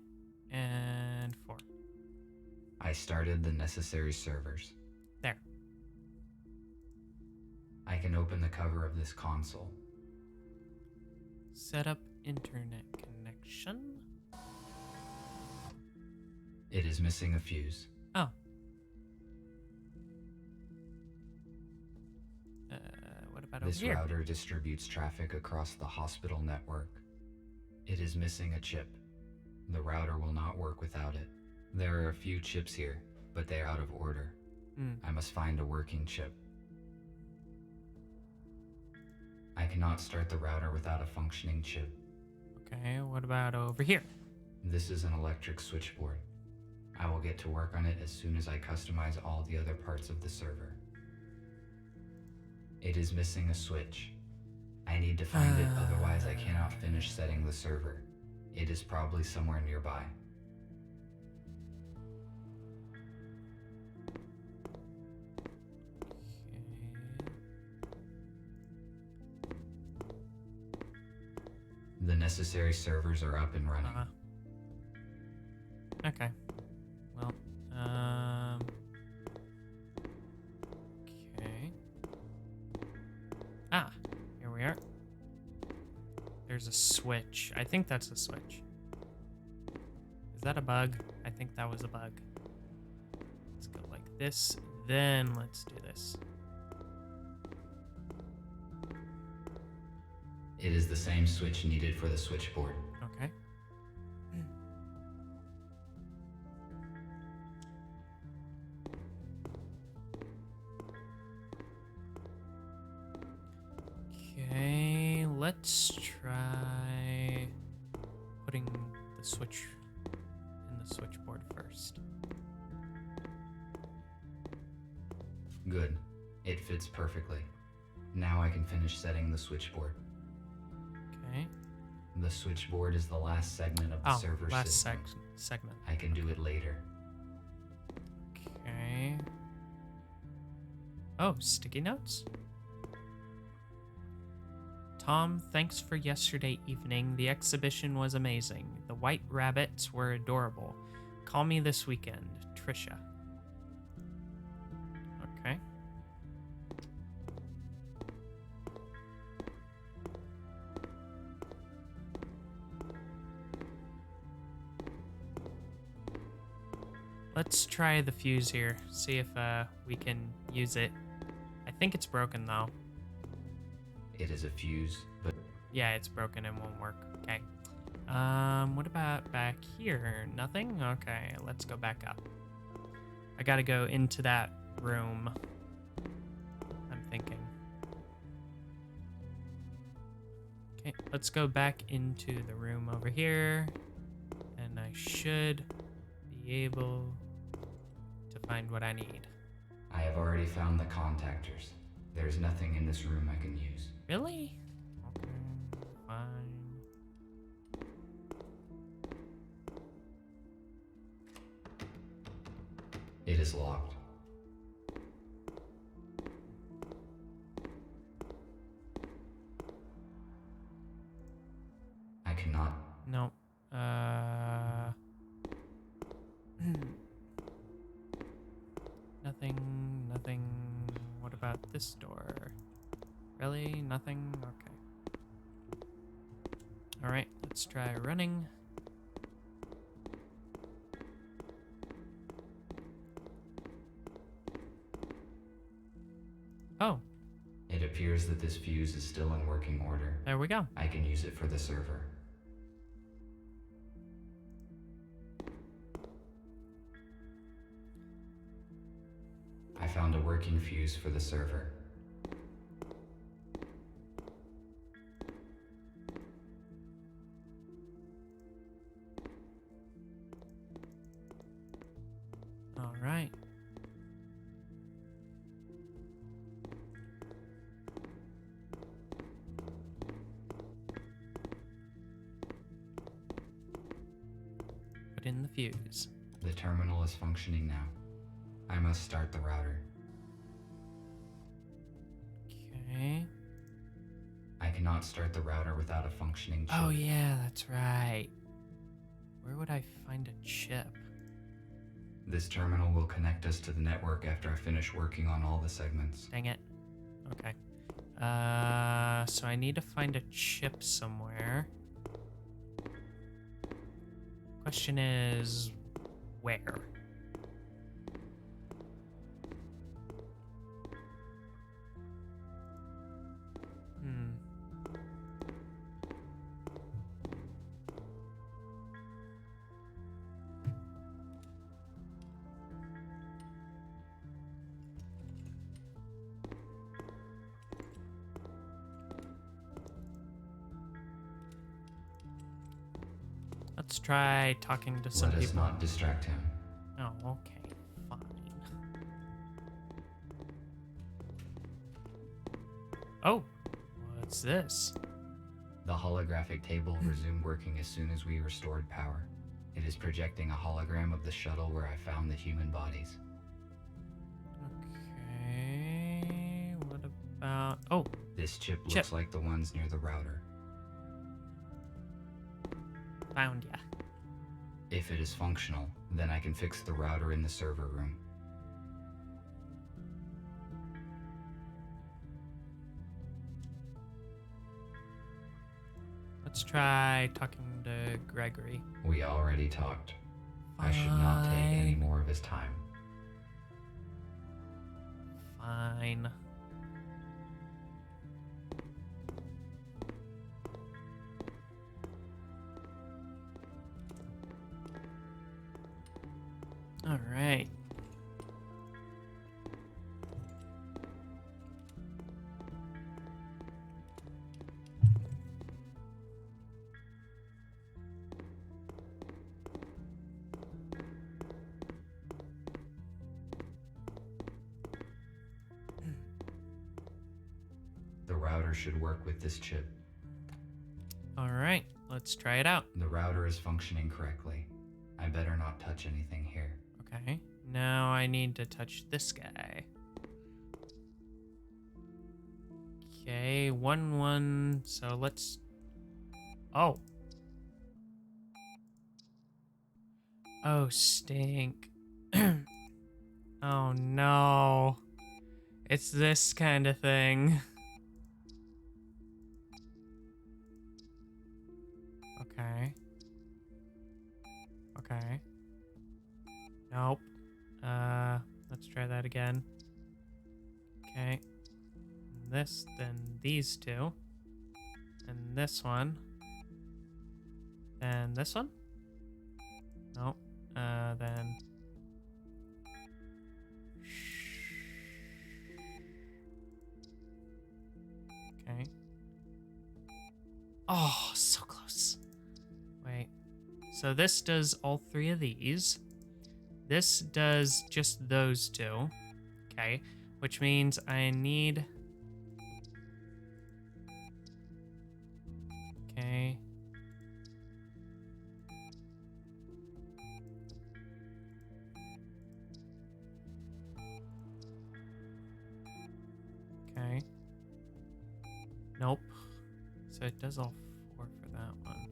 and 4. I started the necessary servers. There. I can open the cover of this console. Set up internet connection. It is missing a fuse. Oh. What about over This here? router distributes traffic across the hospital network. It is missing a chip. The router will not work without it. There are a few chips here, but they are out of order. I must find a working chip. I cannot start the router without a functioning chip. Okay, what about over here? This is an electric switchboard. I will get to work on it as soon as I customize all the other parts of the server. It is missing a switch. I need to find it, otherwise I cannot finish setting the server. It is probably somewhere nearby. The necessary servers are up and running. Okay. Well, okay. Ah, here we are. There's a switch. I think that's a switch. Is that a bug? I think that was a bug. Let's go like this, then let's do this. It is the same switch needed for the switchboard. Okay. Okay, let's try putting the switch in the switchboard first. Good. It fits perfectly. Now I can finish setting the switchboard. Okay. The switchboard is the last segment of the server last system. segment. I can do it later. Okay. Oh, sticky notes? Tom, thanks for yesterday evening. The exhibition was amazing. The white rabbits were adorable. Call me this weekend, Trisha. Okay. Let's try the fuse here. See if we can use it. I think it's broken though. It is a fuse, but Yeah, it's broken and won't work. Okay. What about back here? Nothing? Okay, let's go back up. I gotta go into that room. I'm thinking. Okay, let's go back into the room over here. And I should be able to find what I need. I have already found the contactors. There's nothing in this room I can use. Really? Okay, fine. It is locked. I cannot. No. Nothing. What about this door? Really? Nothing? Okay. Alright, let's try running. Oh, It appears that this fuse is still in working order. there we go. I can use it for the server. I found a working fuse for the server. Alright. Put in the fuse. The terminal is functioning now. I must start the router. Okay. I cannot start the router without a functioning chip. Oh yeah, that's right. Where would I find a chip? This terminal will connect us to the network after I finish working on all the segments. Dang it. Okay. So I need to find a chip somewhere. Question is, where? Let's try talking to some Let us people. not distract him. Oh, okay, fine. Oh, what's this? The holographic table resumed working as soon as we restored power. It is projecting a hologram of the shuttle where I found the human bodies. Okay, what about... Oh, This chip Chip. looks like the ones near the router. found ya. If it is functional, then I can fix the router in the server room. Let's try talking to Gregory. We already talked. I should not take any Fine. more of his time. Fine. All right. The router should work with this chip. All right. let's try it out. The router is functioning correctly. I better not touch anything here. Okay, now I need to touch this guy. Okay, 1-1, so let's... Oh. Oh, stink. Oh, no. It's this kind of thing. Okay. Okay. Nope. Let's try that again. Okay. This, then these two. And this one. And this one? Nope. Then... Okay. Oh, so close. Wait. So this does all three of these. This does just those two. Okay. Which means I need... Okay. Okay. Nope. So it does all four for that one.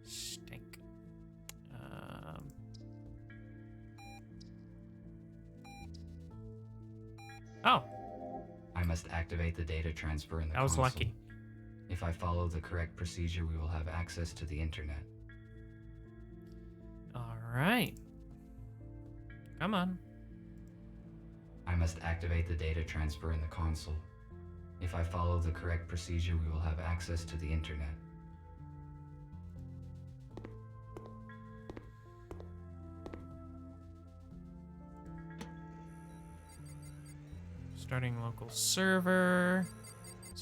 Stink. Oh, I must activate the data transfer in the that was console. lucky. If I follow the correct procedure, we will have access to the internet. All right. Come on. I must activate the data transfer in the console. If I follow the correct procedure, we will have access to the internet. Starting local server.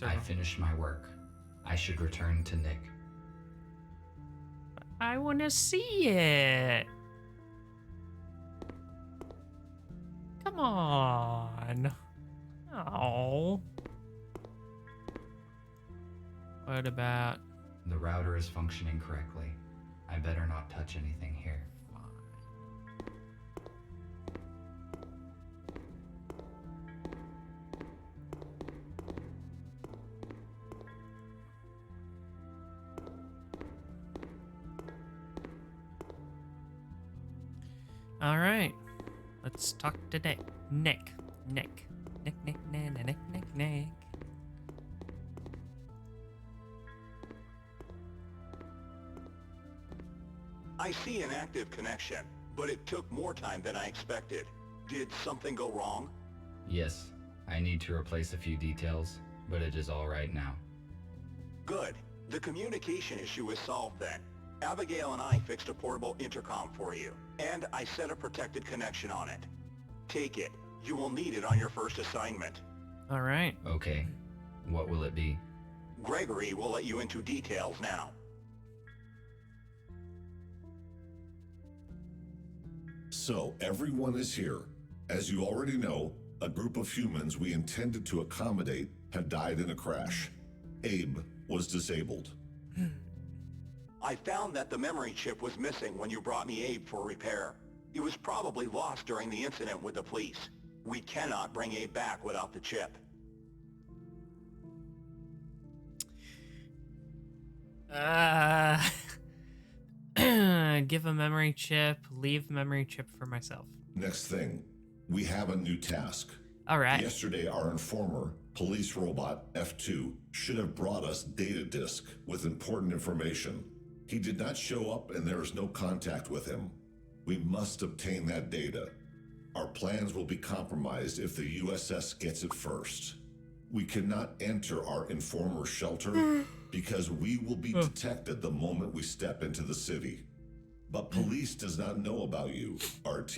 I finished my work. I should return to Nick. I want to see it. Come on. Oh. What about... The router is functioning correctly. I better not touch anything here. All right. Let's talk to Nick. Nick. I see an active connection, but it took more time than I expected. Did something go wrong? Yes, I need to replace a few details, but it is all right now. Good. The communication issue is solved then. Abigail and I fixed a portable intercom for you, and I set a protected connection on it. Take it. You will need it on your first assignment. All right. Okay. What will it be? Gregory will let you into details now. So, everyone is here. As you already know, a group of humans we intended to accommodate have died in a crash. Abe was disabled. I found that the memory chip was missing when you brought me Abe for repair. It was probably lost during the incident with the police. We cannot bring Abe back without the chip. Give a memory chip, leave memory chip for myself. Next thing, we have a new task. All right. Yesterday, our informer, police robot F2, should have brought us data disk with important information. He did not show up and there is no contact with him. We must obtain that data. Our plans will be compromised if the USS gets it first. We cannot enter our informer shelter because we will be detected the moment we step into the city. But police does not know about you, RT,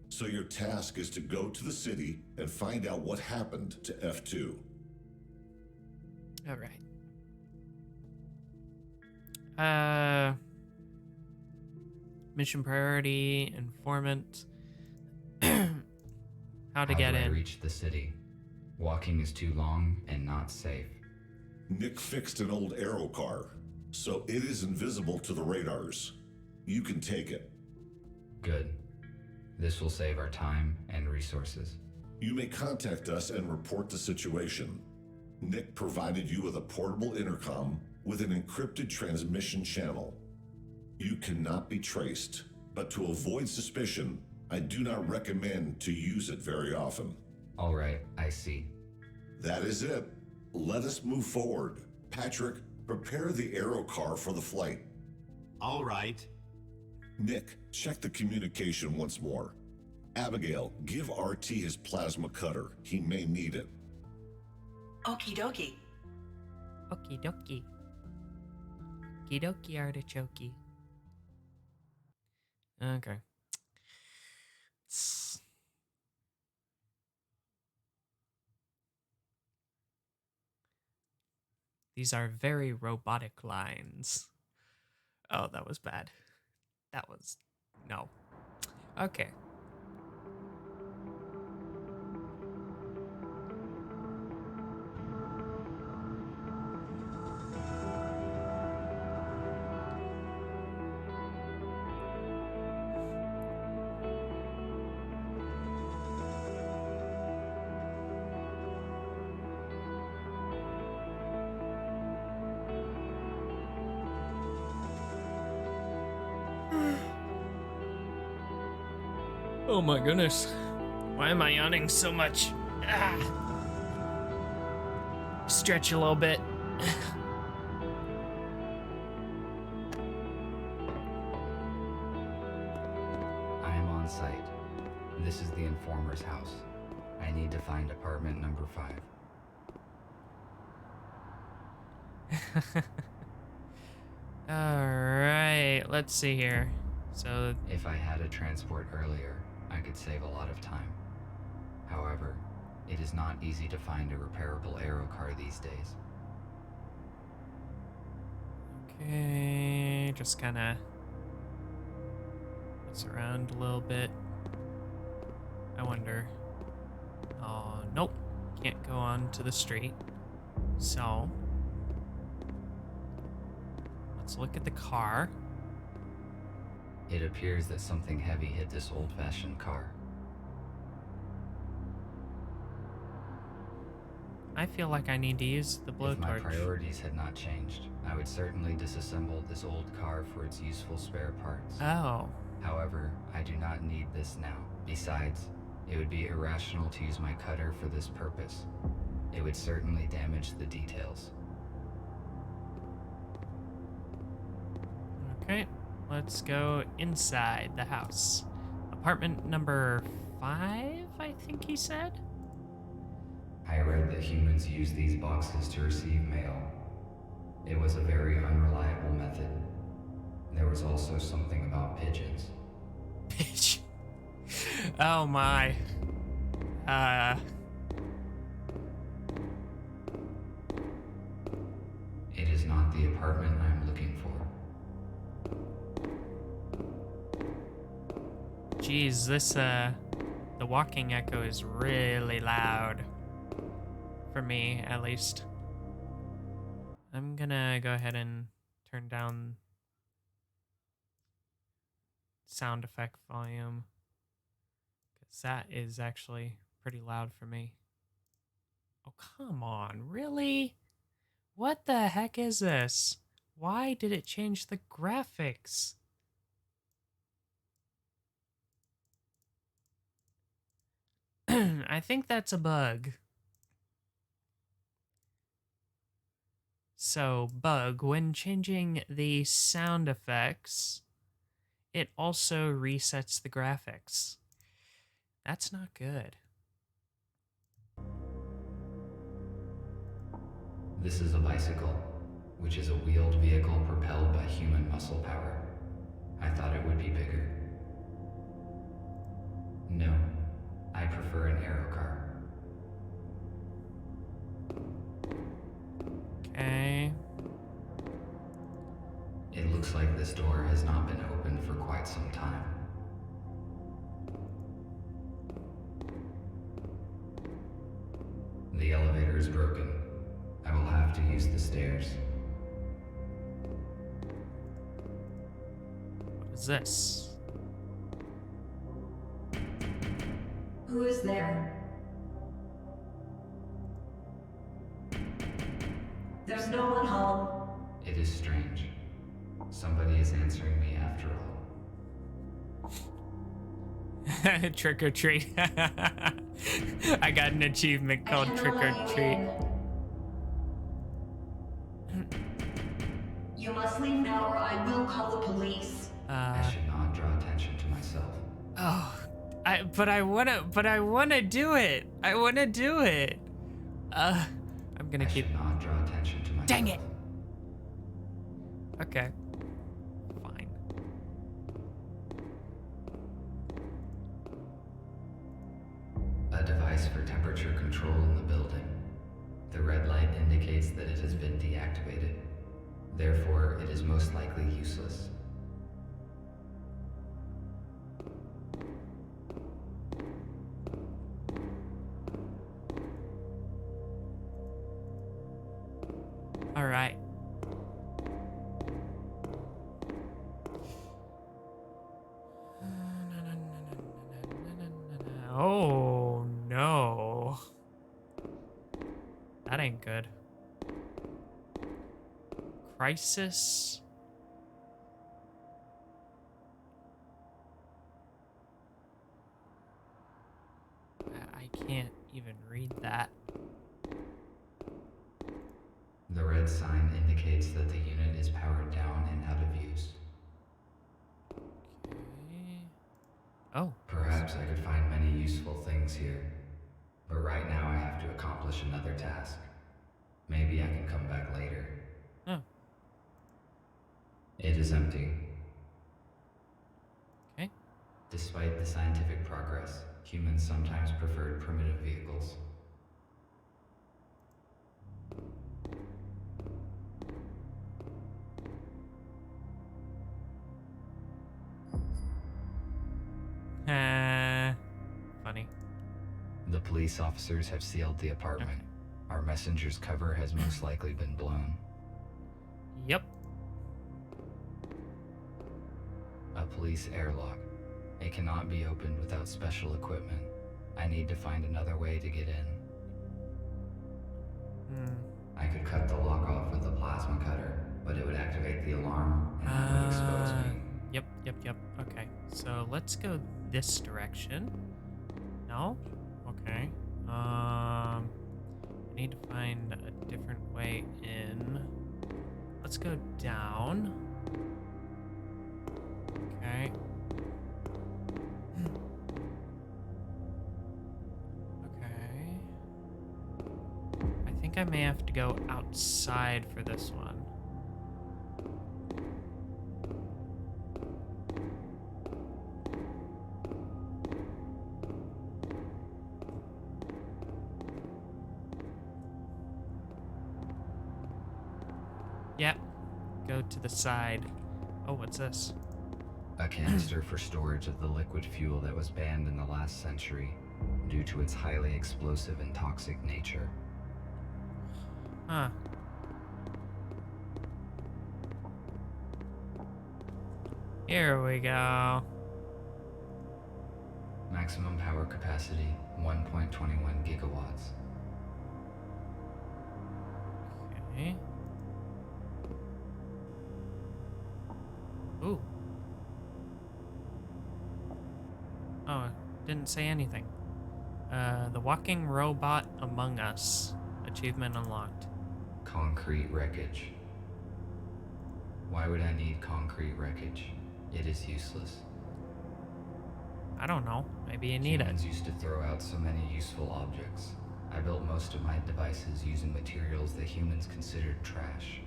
so your task is to go to the city and find out what happened to F2. All right. Mission priority, informant. How to get do I in. reach the city? Walking is too long and not safe. Nick fixed an old aero car. so it is invisible to the radars. You can take it. Good. This will save our time and resources. You may contact us and report the situation. Nick provided you with a portable intercom with an encrypted transmission channel. You cannot be traced, but to avoid suspicion, I do not recommend to use it very often. All right, I see. That is it. Let us move forward. Patrick, prepare the aero car for the flight. All right. Nick, check the communication once more. Abigail, give RT his plasma cutter. He may need it. Okie dokie. Okie dokie. Okie dokie artichoke. Okay. These are very robotic lines. Oh, that was bad. That was... no. Okay. Oh my goodness. Why am I yawning so much? Ah. Stretch a little bit. I am on site. This is the informer's house. I need to find apartment number 5. Alright, let's see here. So, If I had a transport earlier, I could save a lot of time. However, it is not easy to find a repairable aero car these days. okay, just kind of mess around a little bit. I wonder. Oh, nope. Can't go on to the street. So, let's look at the car. It appears that something heavy hit this old-fashioned car. I feel like I need to use the If my blowtorch. priorities had not changed, I would certainly disassemble this old car for its useful spare parts. Oh, However, I do not need this now. Besides, it would be irrational to use my cutter for this purpose. It would certainly damage the details. okay. Let's go inside the house. Apartment number 5, I think he said? I read that humans use these boxes to receive mail. It was a very unreliable method. There was also something about pigeons. Bitch. Oh my. It is not the apartment I'm looking for. Geez, this, the walking echo is really loud. For me, at least. I'm gonna go ahead and turn down sound effect volume, because that is actually pretty loud for me. Oh, come on, really? What the heck is this? Why did it change the graphics? I think that's a bug. So, bug, when changing the sound effects, it also resets the graphics. That's not good. This is a bicycle, which is a wheeled vehicle propelled by human muscle power. I thought it would be bigger. No, I prefer an aero car. Okay. It looks like this door has not been opened for quite some time. The elevator is broken. I will have to use the stairs. What's this? Who is there? There's no one home. It is strange. Somebody is answering me after all. Trick or treat. I got an achievement called Trick or Treat. You must leave now or I will call the police. I should not draw attention to myself. Oh, but I wanna do it. I wanna do it. I'm gonna keep. I should not draw attention to myself. Dang it. Okay. Fine. A device for temperature control in the building. The red light indicates that it has been deactivated. Therefore, it is most likely useless. All right. Oh no. That ain't good. Crisis. I can't even read that. The red sign indicates that the unit is powered down and out of use. Okay. Oh. Perhaps I could find many useful things here. But right now I have to accomplish another task. Maybe I can come back later. Oh. It is empty. Okay. Despite the scientific progress, humans sometimes preferred primitive vehicles. Funny. The police officers have sealed the apartment. Okay. Our messenger's cover has most likely been blown. Yep. A police airlock. It cannot be opened without special equipment. I need to find another way to get in. I could cut the lock off with a plasma cutter, but it would activate the alarm and it would expose me. Yep. Okay. So let's go this direction. No? Okay. I need to find a different way in. Let's go down. Okay. Okay. I think I may have to go outside for this one. Yep. Go to the side. Oh, what's this? A canister for storage of the liquid fuel that was banned in the last century due to its highly explosive and toxic nature. Huh. Here we go. Maximum power capacity, 1.21 gigawatts. Okay. Ooh. Oh, didn't say anything. The walking robot among us. Achievement unlocked. Concrete wreckage. Why would I need concrete wreckage? It is useless. I don't know. Maybe you need it. Humans used to throw out so many useful objects. I built most of my devices using materials that humans considered trash.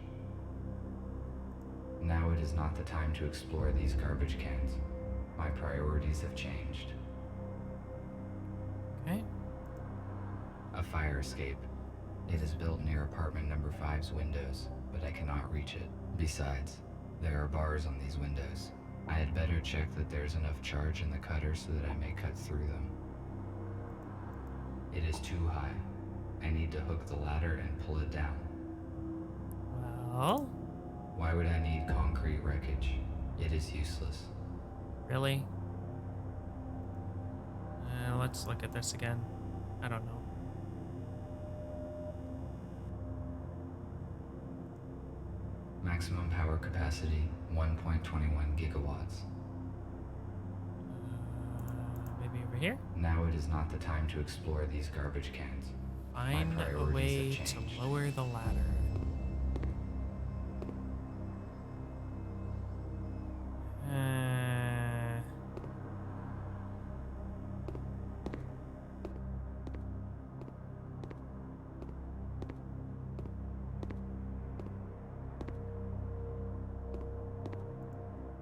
Now it is not the time to explore these garbage cans. My priorities have changed. Okay. A fire escape. It is built near apartment number 5's windows, but I cannot reach it. Besides, there are bars on these windows. I had better check that there's enough charge in the cutter so that I may cut through them. It is too high. I need to hook the ladder and pull it down. Well? Why would I need concrete wreckage? It is useless. Really? Let's look at this again. I don't know. Maximum power capacity 1.21 gigawatts. Maybe over here? Now it is not the time to explore these garbage cans. Find My a priorities way have to changed. lower the ladder.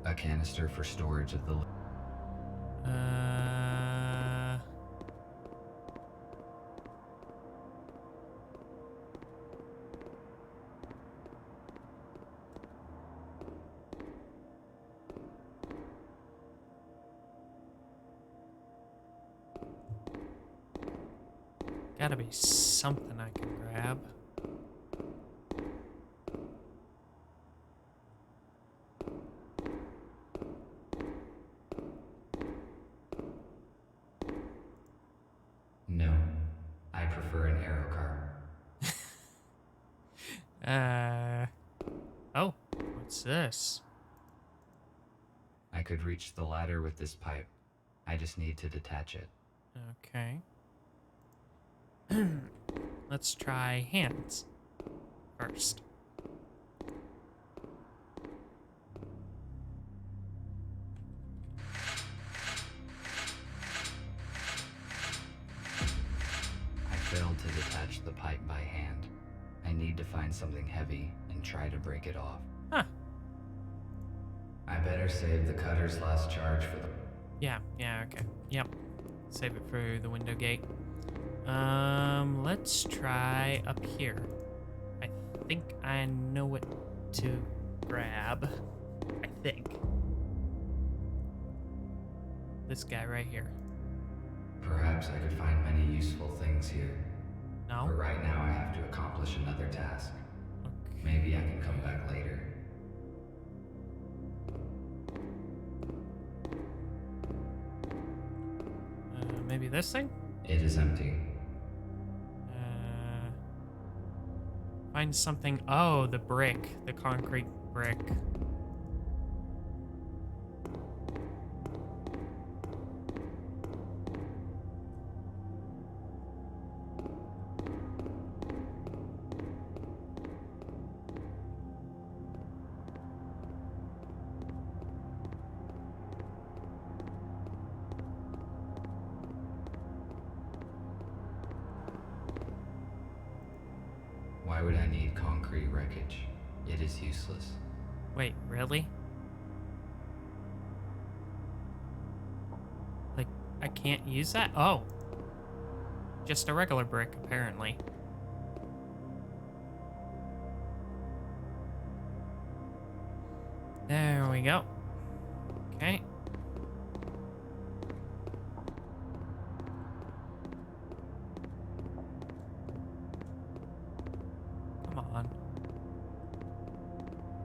A canister for storage of the... Gotta be something I can grab. No, I prefer an aero car. Oh, what's this? I could reach the ladder with this pipe. I just need to detach it. Okay. Let's try hands first. I failed to detach the pipe by hand. I need to find something heavy and try to break it off. Huh. I better save the cutter's last charge for the... Yeah, okay. Yep. Save it for the window gate. Let's try up here. I think I know what to grab. I think. This guy right here. Perhaps I could find many useful things here. No? But right now I have to accomplish another task. Okay. Maybe I can come back later. Maybe this thing? It is empty. Find something. Oh, the brick. The concrete brick. Why would I need concrete wreckage? It is useless. Wait, really? Like, I can't use that? Oh. Just a regular brick, apparently. There we go. Okay. Come on.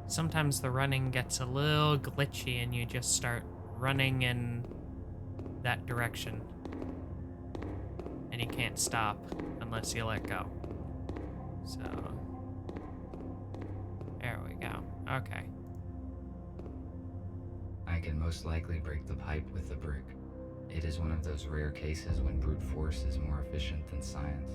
Sometimes the running gets a little glitchy and you just start running in that direction. And you can't stop unless you let go. So, there we go. Okay. I can most likely break the pipe with the brick. It is one of those rare cases when brute force is more efficient than science.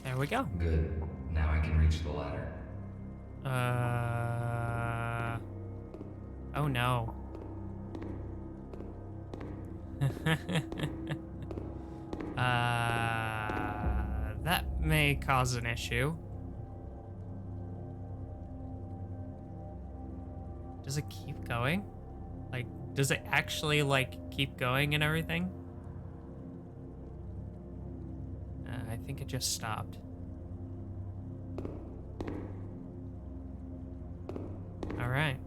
There we go. Good. Now I can reach the ladder. Oh no. That may cause an issue. Does it keep going? Like, does it actually, like, keep going and everything? I think it just stopped. All right.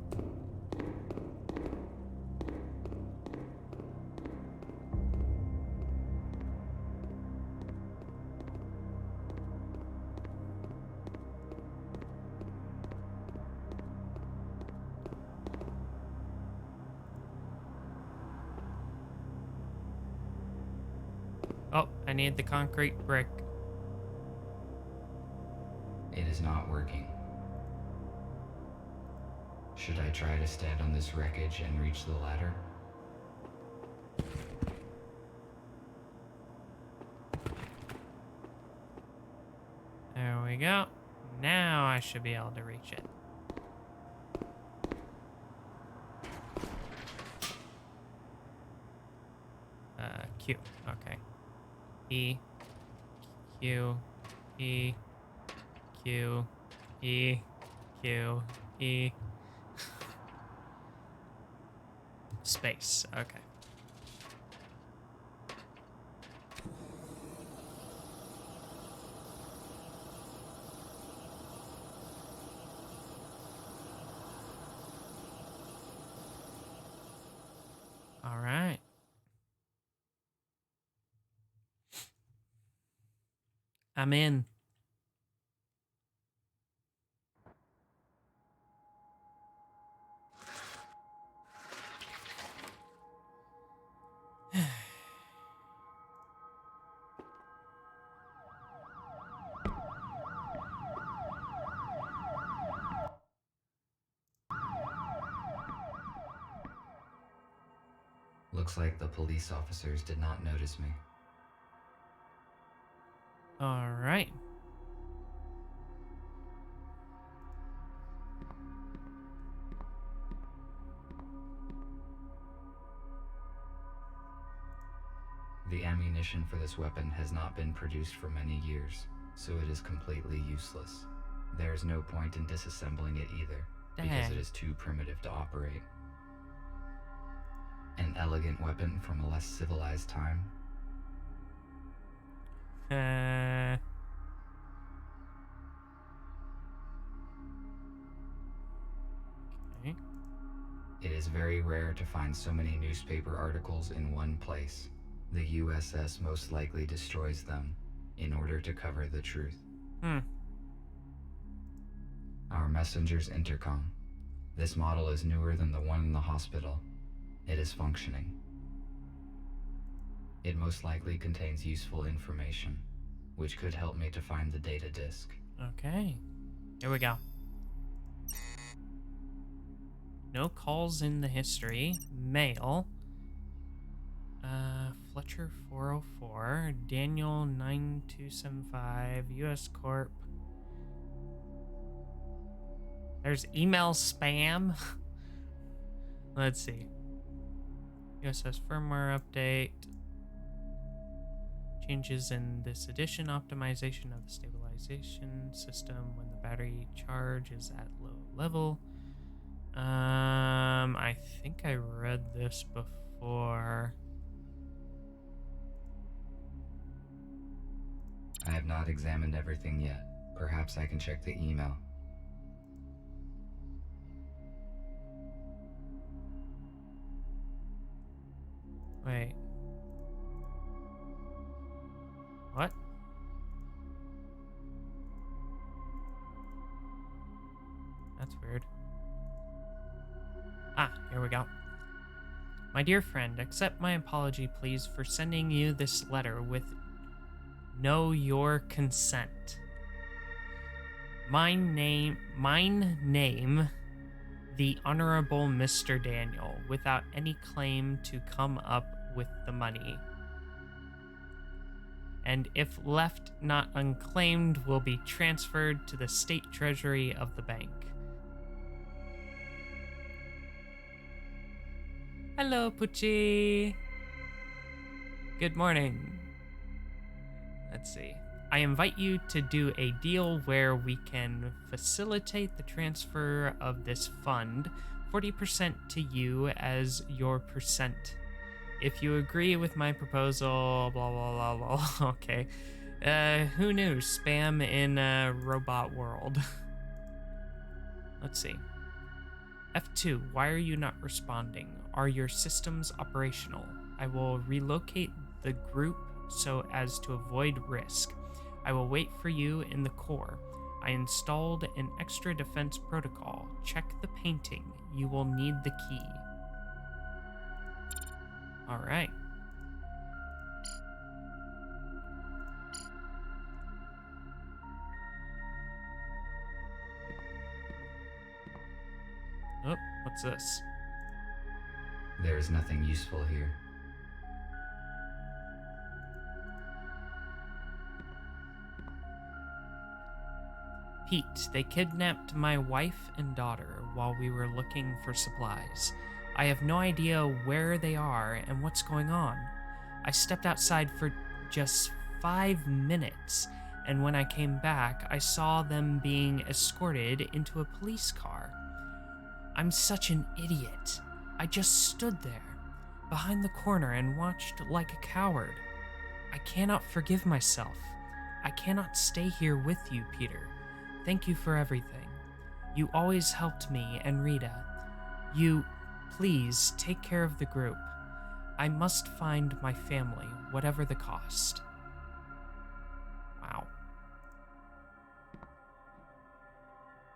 Oh, I need the concrete brick. It is not working. Should I try to stand on this wreckage and reach the ladder? There we go. Now I should be able to reach it. Q. Okay. E. Q. E. Q. E. Q. E. Space. Okay. All right. I'm in. Looks like the police officers did not notice me. All right. The ammunition for this weapon has not been produced for many years, so it is completely useless. There is no point in disassembling it either, because it is too primitive to operate. An elegant weapon from a less civilized time? Okay. It is very rare to find so many newspaper articles in one place. The USS most likely destroys them in order to cover the truth. Our messenger's intercom. This model is newer than the one in the hospital. It is functioning. It most likely contains useful information, which could help me to find the data disk. Okay. Here we go. No calls in the history. Mail. Fletcher 404. Daniel 9275. US Corp. There's email spam. Let's see. USS firmware update. Changes in this edition. Optimization of the stabilization system when the battery charge is at low level. I think I read this before. I have not examined everything yet. Perhaps I can check the email. Wait. What? That's weird. Ah, here we go. My dear friend, accept my apology, please, for sending you this letter with no your consent. Mine name, the Honorable Mr. Daniel, without any claim to come up with the money. And if left not unclaimed, will be transferred to the state treasury of the bank. Hello, Pucci. Good morning. Let's see. I invite you to do a deal where we can facilitate the transfer of this fund, 40% to you as your percent. If you agree with my proposal, blah, blah, blah, blah. Okay. Who knew? Spam in a robot world. Let's see. F2, why are you not responding? Are your systems operational? I will relocate the group so as to avoid risk. I will wait for you in the core. I installed an extra defense protocol. Check the painting. You will need the key. All right. What's this? There is nothing useful here. Pete, they kidnapped my wife and daughter while we were looking for supplies. I have no idea where they are and what's going on. I stepped outside for just 5 minutes, and when I came back, I saw them being escorted into a police car. I'm such an idiot. I just stood there, behind the corner, and watched like a coward. I cannot forgive myself. I cannot stay here with you, Peter. Thank you for everything. You always helped me and Rita. You, please, take care of the group. I must find my family, whatever the cost. Wow.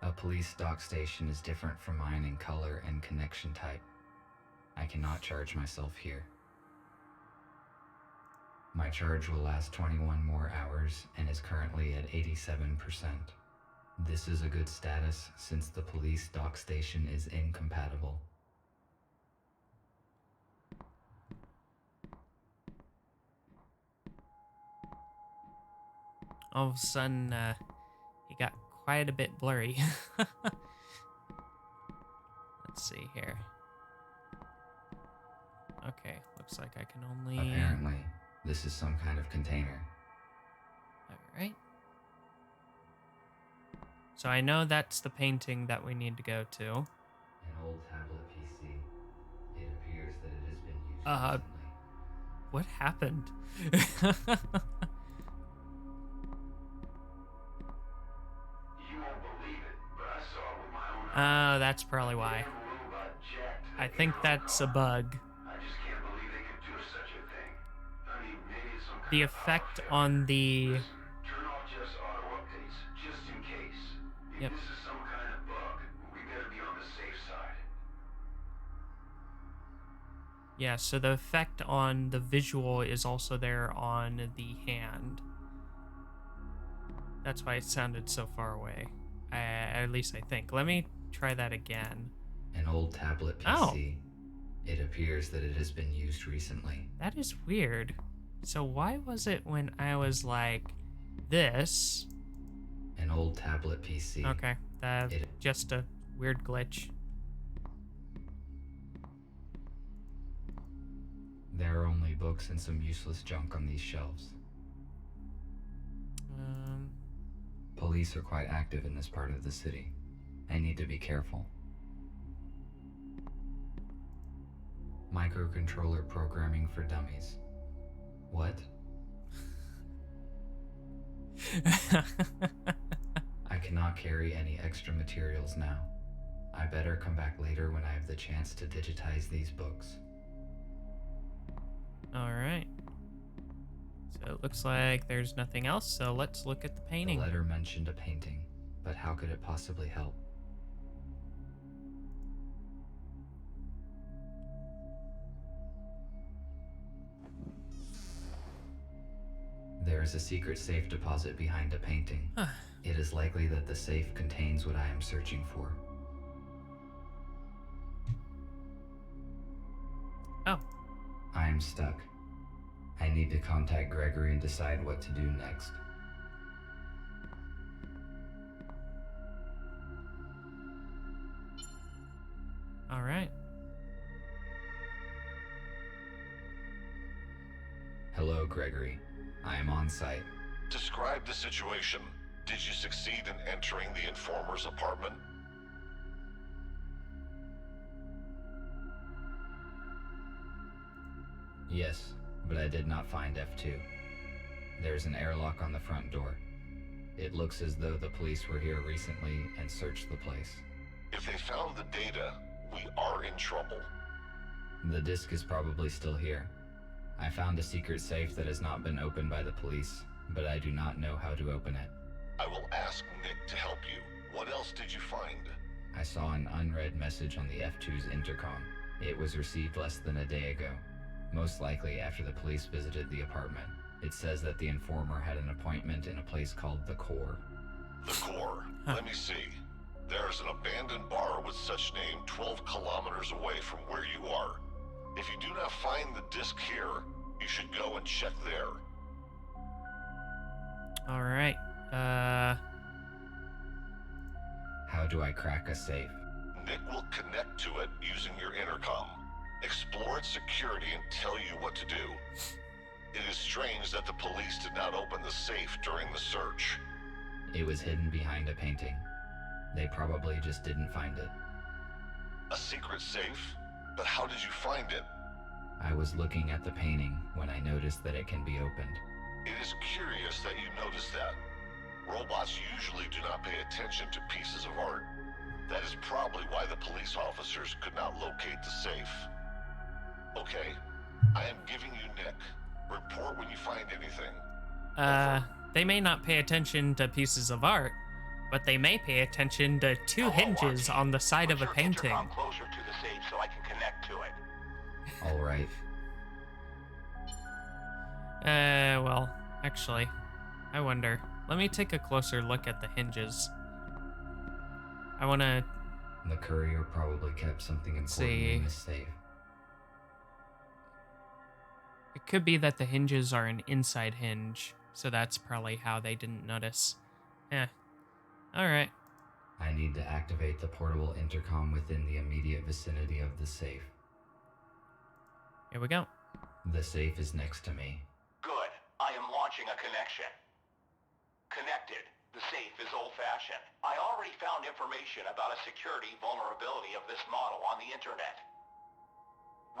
A police dock station is different from mine in color and connection type. I cannot charge myself here. My charge will last 21 more hours and is currently at 87%. This is a good status since the police dock station is incompatible. All of a sudden, he got quite a bit blurry. Let's see here. Okay, looks like I can only... Apparently, this is some kind of container. Alright. So I know that's the painting that we need to go to. An old tablet PC. It appears that it has been used recently. What happened? Oh, that's probably why. I think that's a bug. The effect on the... Turn off just auto updates, just in case. If Yep. this is some kind of bug, we better be on the safe side. Yeah, so the effect on the visual is also there on the hand. That's why it sounded so far away. At least I think. Let me try that again. An old tablet PC. Oh. It appears that it has been used recently. That is weird. So why was it when I was like this? An old tablet PC. Okay, just a weird glitch. There are only books and some useless junk on these shelves. Police are quite active in this part of the city. I need to be careful. Microcontroller programming for dummies. What? I cannot carry any extra materials now. I better come back later when I have the chance to digitize these books. Alright. So it looks like there's nothing else, so let's look at the painting. The letter mentioned a painting, but how could it possibly help? There is a secret safe deposit behind a painting. It is likely that the safe contains what I am searching for. Oh. I am stuck. I need to contact Gregory and decide what to do next. Alright. Hello, Gregory. I am on site. Describe the situation. Did you succeed in entering the informer's apartment? Yes, but I did not find F2. There's an airlock on the front door. It looks as though the police were here recently and searched the place. If they found the data, we are in trouble. The disk is probably still here. I found a secret safe that has not been opened by the police, but I do not know how to open it. I will ask Nick to help you. What else did you find? I saw an unread message on the F2's intercom. It was received less than a day ago, most likely after the police visited the apartment. It says that the informer had an appointment in a place called The Core. The Core. Let me see. There's an abandoned bar with such name 12 kilometers away from where you are. If you do not find the disc here, you should go and check there. All right. How do I crack a safe? Nick will connect to it using your intercom. Explore its security and tell you what to do. It is strange that the police did not open the safe during the search. It was hidden behind a painting. They probably just didn't find it. A secret safe? But how did you find it? I was looking at the painting when I noticed that it can be opened. It is curious that you noticed that. Robots usually do not pay attention to pieces of art. That is probably why the police officers could not locate the safe. Okay, I am giving you Nick. Report when you find anything. They may not pay attention to pieces of art, but they may pay attention to two hinges on the side of a painting. Intercom closer to the safe so I can connect to it. All right. Well, actually, I wonder. Let me take a closer look at the hinges. I wanna... The courier probably kept something important see. in this safe. It could be that the hinges are an inside hinge, so that's probably how they didn't notice. Alright. I need to activate the portable intercom within the immediate vicinity of the safe. Here we go. The safe is next to me. Good. I am launching a connection. Connected. The safe is old-fashioned. I already found information about a security vulnerability of this model on the internet.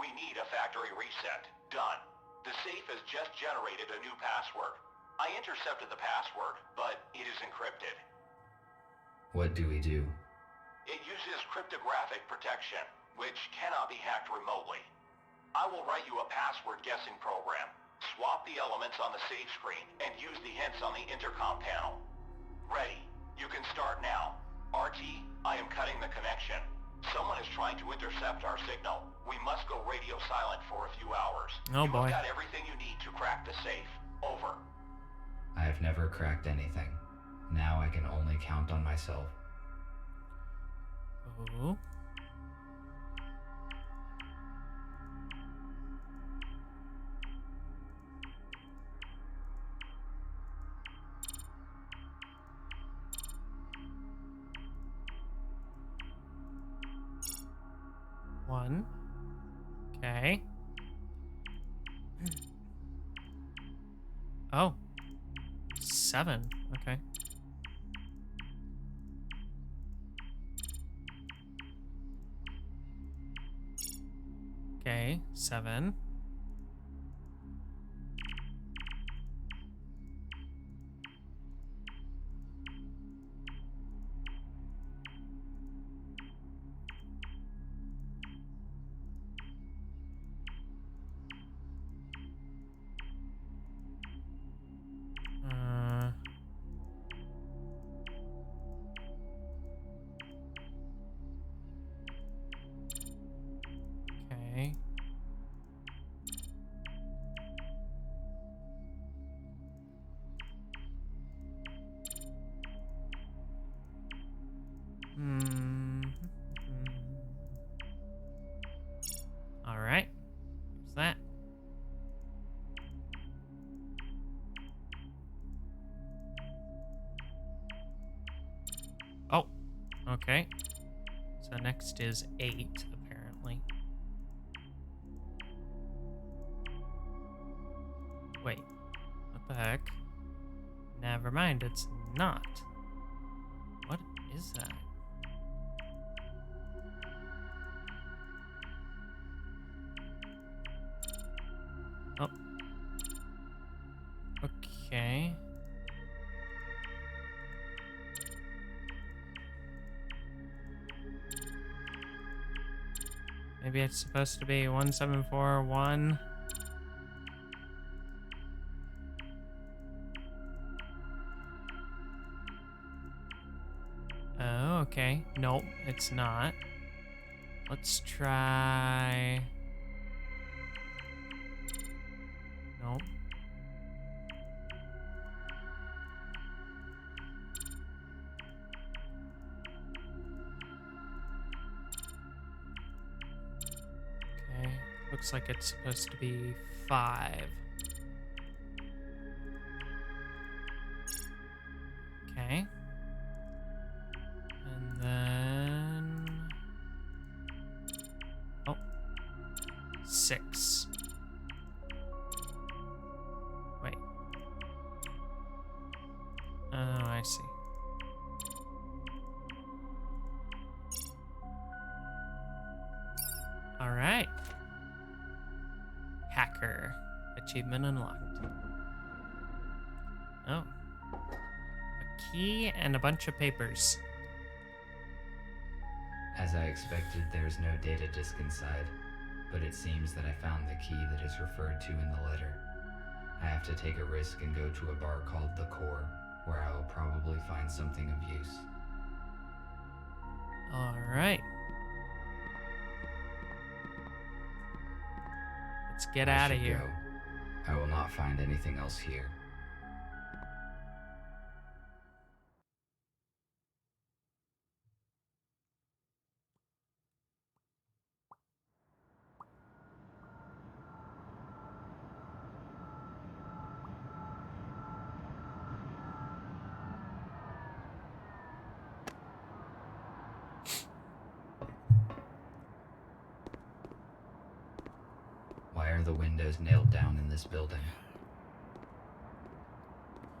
We need a factory reset. Done. The safe has just generated a new password. I intercepted the password, but it is encrypted. What do we do? It uses cryptographic protection, which cannot be hacked remotely. I will write you a password guessing program. Swap the elements on the safe screen and use the hints on the intercom panel. Ready. You can start now. RT, I am cutting the connection. Someone is trying to intercept our signal. We must go radio silent for a few hours. Oh boy. You've got everything you need to crack the safe. Over. I have never cracked anything. Now I can only count on myself. Oh. One. Okay. Oh. 7. Okay. Okay, 7. Okay. All right. What's that? Oh, okay. So next is 8, apparently. Wait, what the heck? Never mind, it's not. What is that? Oh. Okay. Maybe it's supposed to be 1741. Oh, okay. Nope, it's not. Let's try... Nope. looks like it's supposed to be 5. Okay. And then... Oh. 6. Wait. Oh, I see. All right. Hacker. Achievement unlocked. Oh. A key and a bunch of papers. As I expected, there's no data disk inside, but it seems that I found the key that is referred to in the letter. I have to take a risk and go to a bar called The Core, where I will probably find something of use. All right. Let's get out of here. Go. I will not find anything else here. Why are the windows nailed down in this building?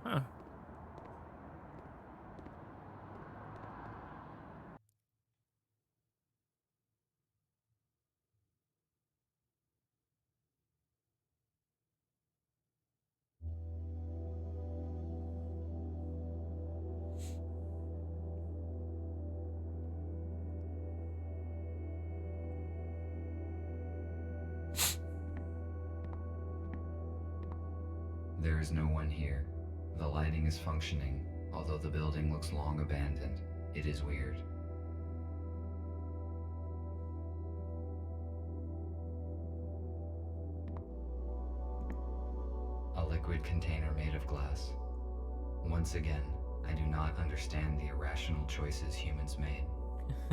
Huh. There is no one here. The lighting is functioning, although the building looks long abandoned. It is weird. A liquid container made of glass. Once again, I do not understand the irrational choices humans made.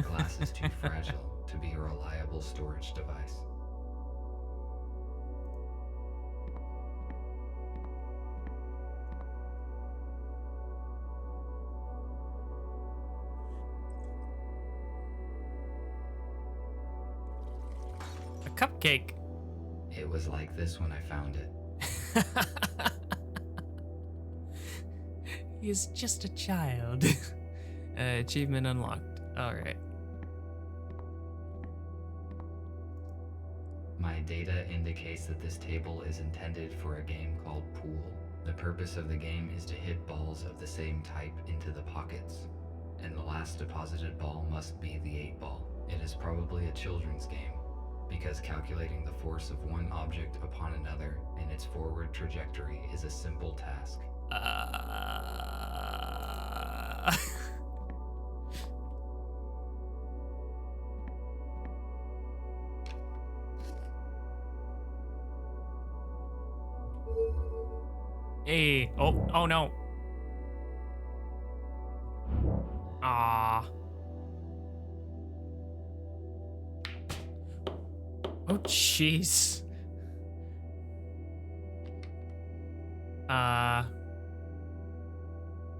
Glass is too fragile to be a reliable storage device. A cupcake. It was like this when I found it. He's just a child. Achievement unlocked. All right. My data indicates that this table is intended for a game called Pool. The purpose of the game is to hit balls of the same type into the pockets, and the last deposited ball must be the 8-ball. It is probably a children's game, because calculating the force of one object upon another and its forward trajectory is a simple task. Hey, oh no. Ah. Oh, jeez.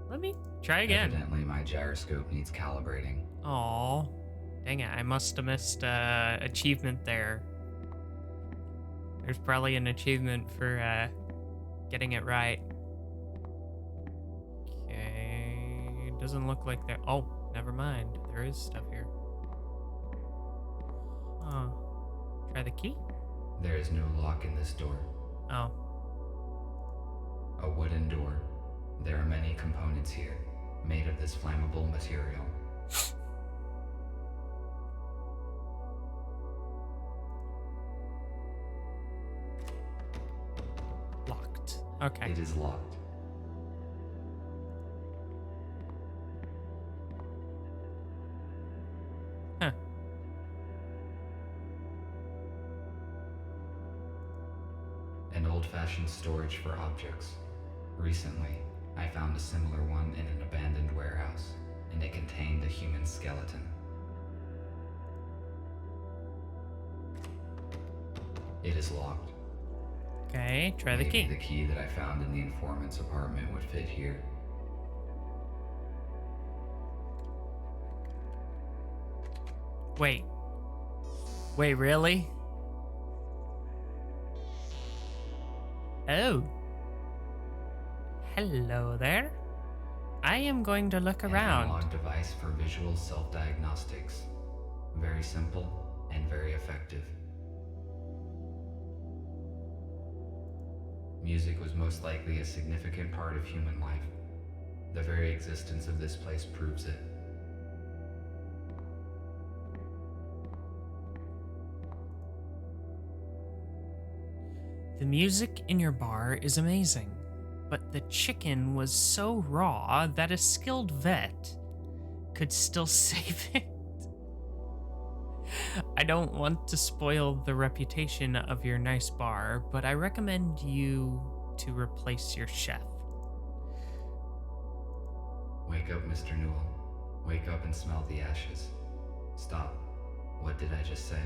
Let me try again. Evidently, my gyroscope needs calibrating. Aw. Dang it, I must have missed achievement there. There's probably an achievement for getting it right. Okay, doesn't look like there. Oh, never mind. There is stuff here. Oh, try the key. There is no lock in this door. Oh, A wooden door. There are many components here, made of this flammable material. locked. Okay. It is locked. Huh. An old-fashioned storage for objects. Recently, I found a similar one in an abandoned warehouse, and it contained a human skeleton. It is locked. Okay, try the Maybe key. the key that I found in the informant's apartment would fit here. Wait. Wait, really? Oh. Hello there. I am going to look An around. analog device for visual self-diagnostics. Very simple and very effective. Music was most likely a significant part of human life. The very existence of this place proves it. The music in your bar is amazing, but the chicken was so raw that a skilled vet could still save it. I don't want to spoil the reputation of your nice bar, but I recommend you to replace your chef. Wake up, Mr. Newell. Wake up and smell the ashes. Stop. What did I just say?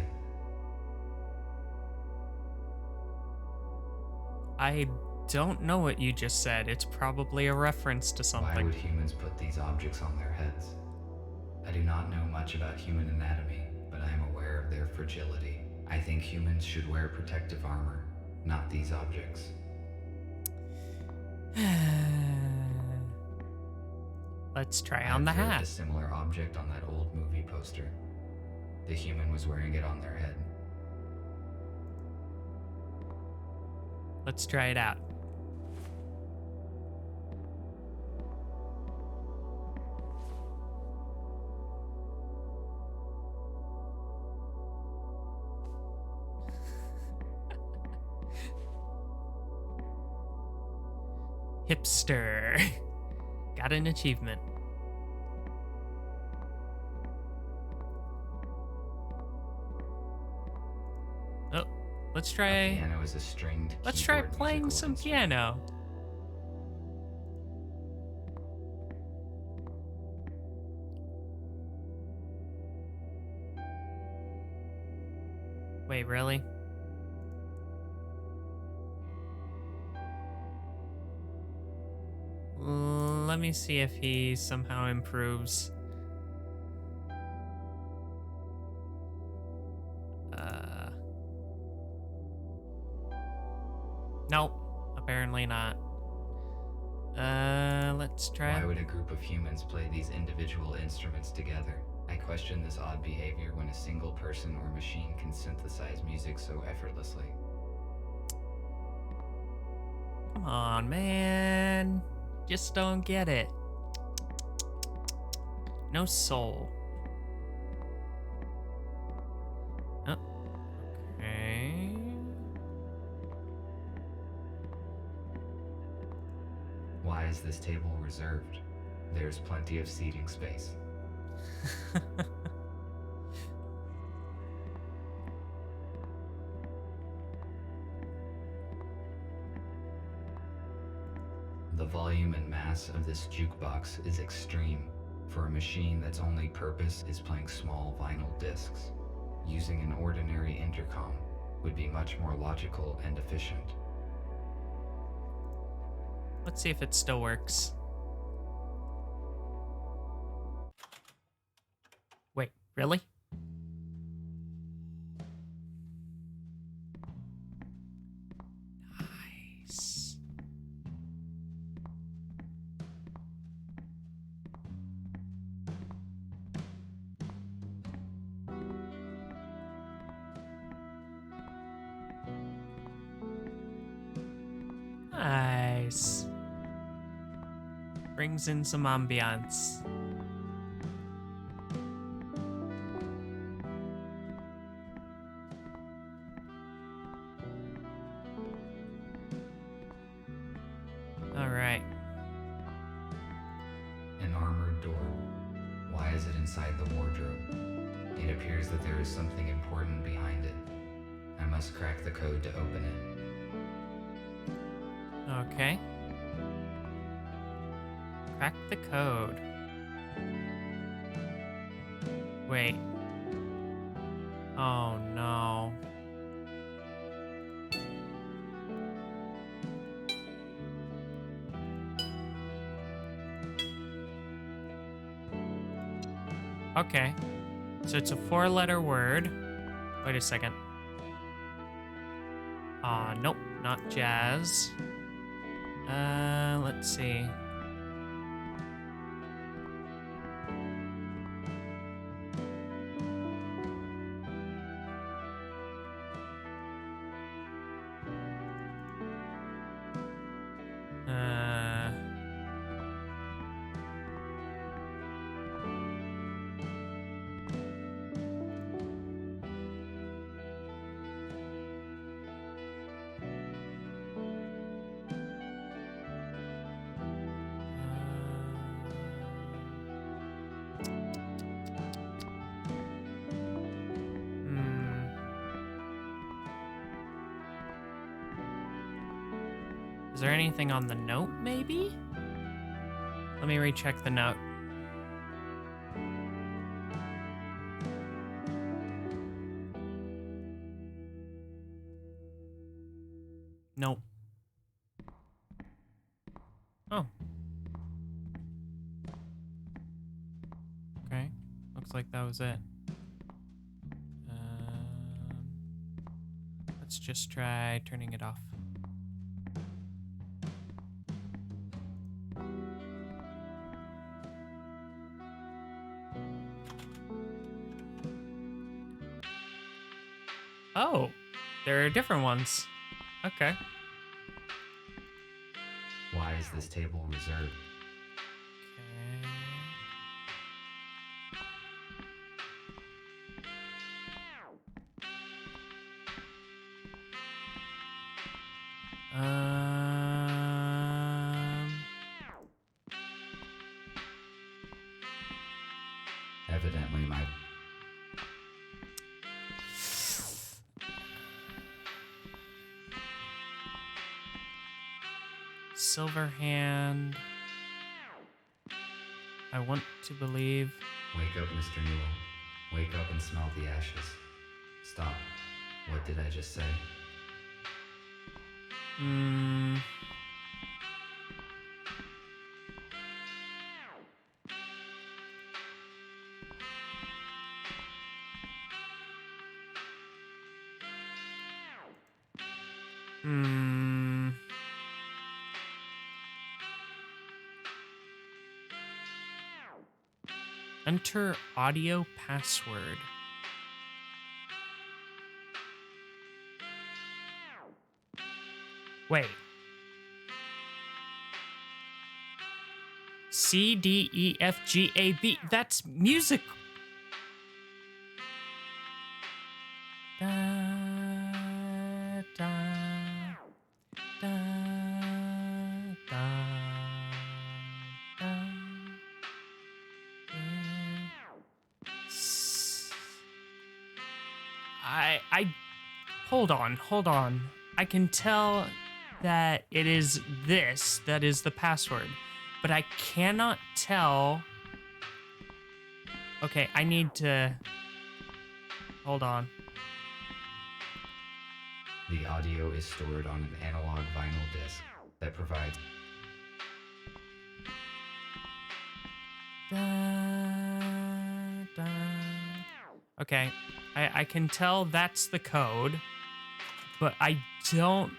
I don't know what you just said. It's probably a reference to Why something. would humans put these objects on their heads? I do not know much about human anatomy, but I am aware of their fragility. I think humans should wear protective armor, not these objects. Let's try I on the observed hat. a similar object on that old movie poster. The human was wearing it on their head. Let's try it out. Hipster. Got an achievement. Oh, let's A try. piano is a stringed Let's try keyboard playing musical some instrument. piano. Wait, really? Let me see if he somehow improves. Nope, apparently not. Let's try. Why would a group of humans play these individual instruments together? I question this odd behavior when a single person or machine can synthesize music so effortlessly. Come on, man. Just don't get it. No soul. Oh, okay. Why is this table reserved? There's plenty of seating space. The volume and mass of this jukebox is extreme for a machine that's only purpose is playing small vinyl discs. Using an ordinary intercom would be much more logical and efficient. Let's see if it still works. Wait, really? Nice. Nice. Brings in some ambiance. All right. An armored door. Why is it inside the wardrobe? It appears that there is something important behind it. I must crack the code to open it. Okay. Crack the code. Wait. Oh no. Okay. So it's a 4-letter word. Wait a second. Nope, not jazz. Let's see. Is there anything on the note, maybe? Let me recheck the note. Nope. Oh. Okay. Looks like that was it. Let's just try turning it off. Oh, there are different ones. Okay. Why is this table reserved? Evidently, my Silver hand. I want to believe. Wake up, Mr. Newell. Wake up and smell the ashes. Stop. What did I just say? Enter audio password. Wait. C, D, E, F, G, A, B. That's music. Da, da, da, da, da. Hold on. I can tell that it is this that is the password, but I cannot tell. Okay, I need to. Hold on. The audio is stored on an analog vinyl disc that provides. Okay, I can tell that's the code, but I don't.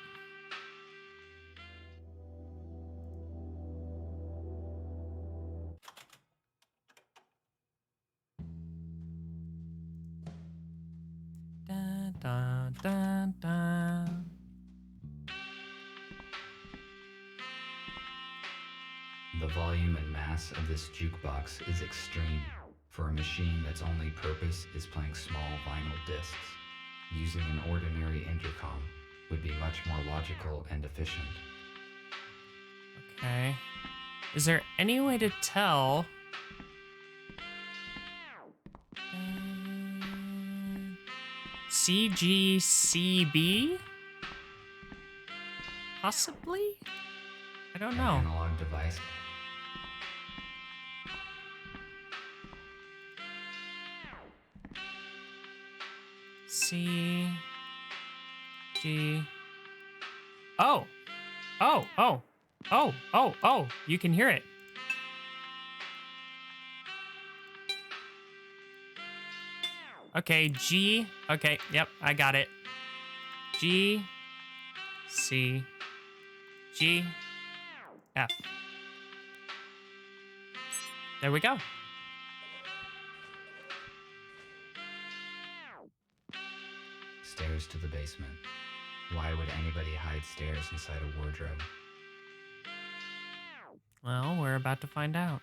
Da, da, da, da. The volume and mass of this jukebox is extreme for a machine that's only purpose is playing small vinyl discs. Using an ordinary intercom would be much more logical and efficient. Okay. Is there any way to tell? CGCB? Possibly? I don't know. An analog device. C G. Oh, oh, oh, oh, oh, oh! You can hear it. Okay, G. Okay, yep, I got it. G, C, G, F. There we go. Stairs to the basement. Why would anybody hide stairs inside a wardrobe? Well, we're about to find out.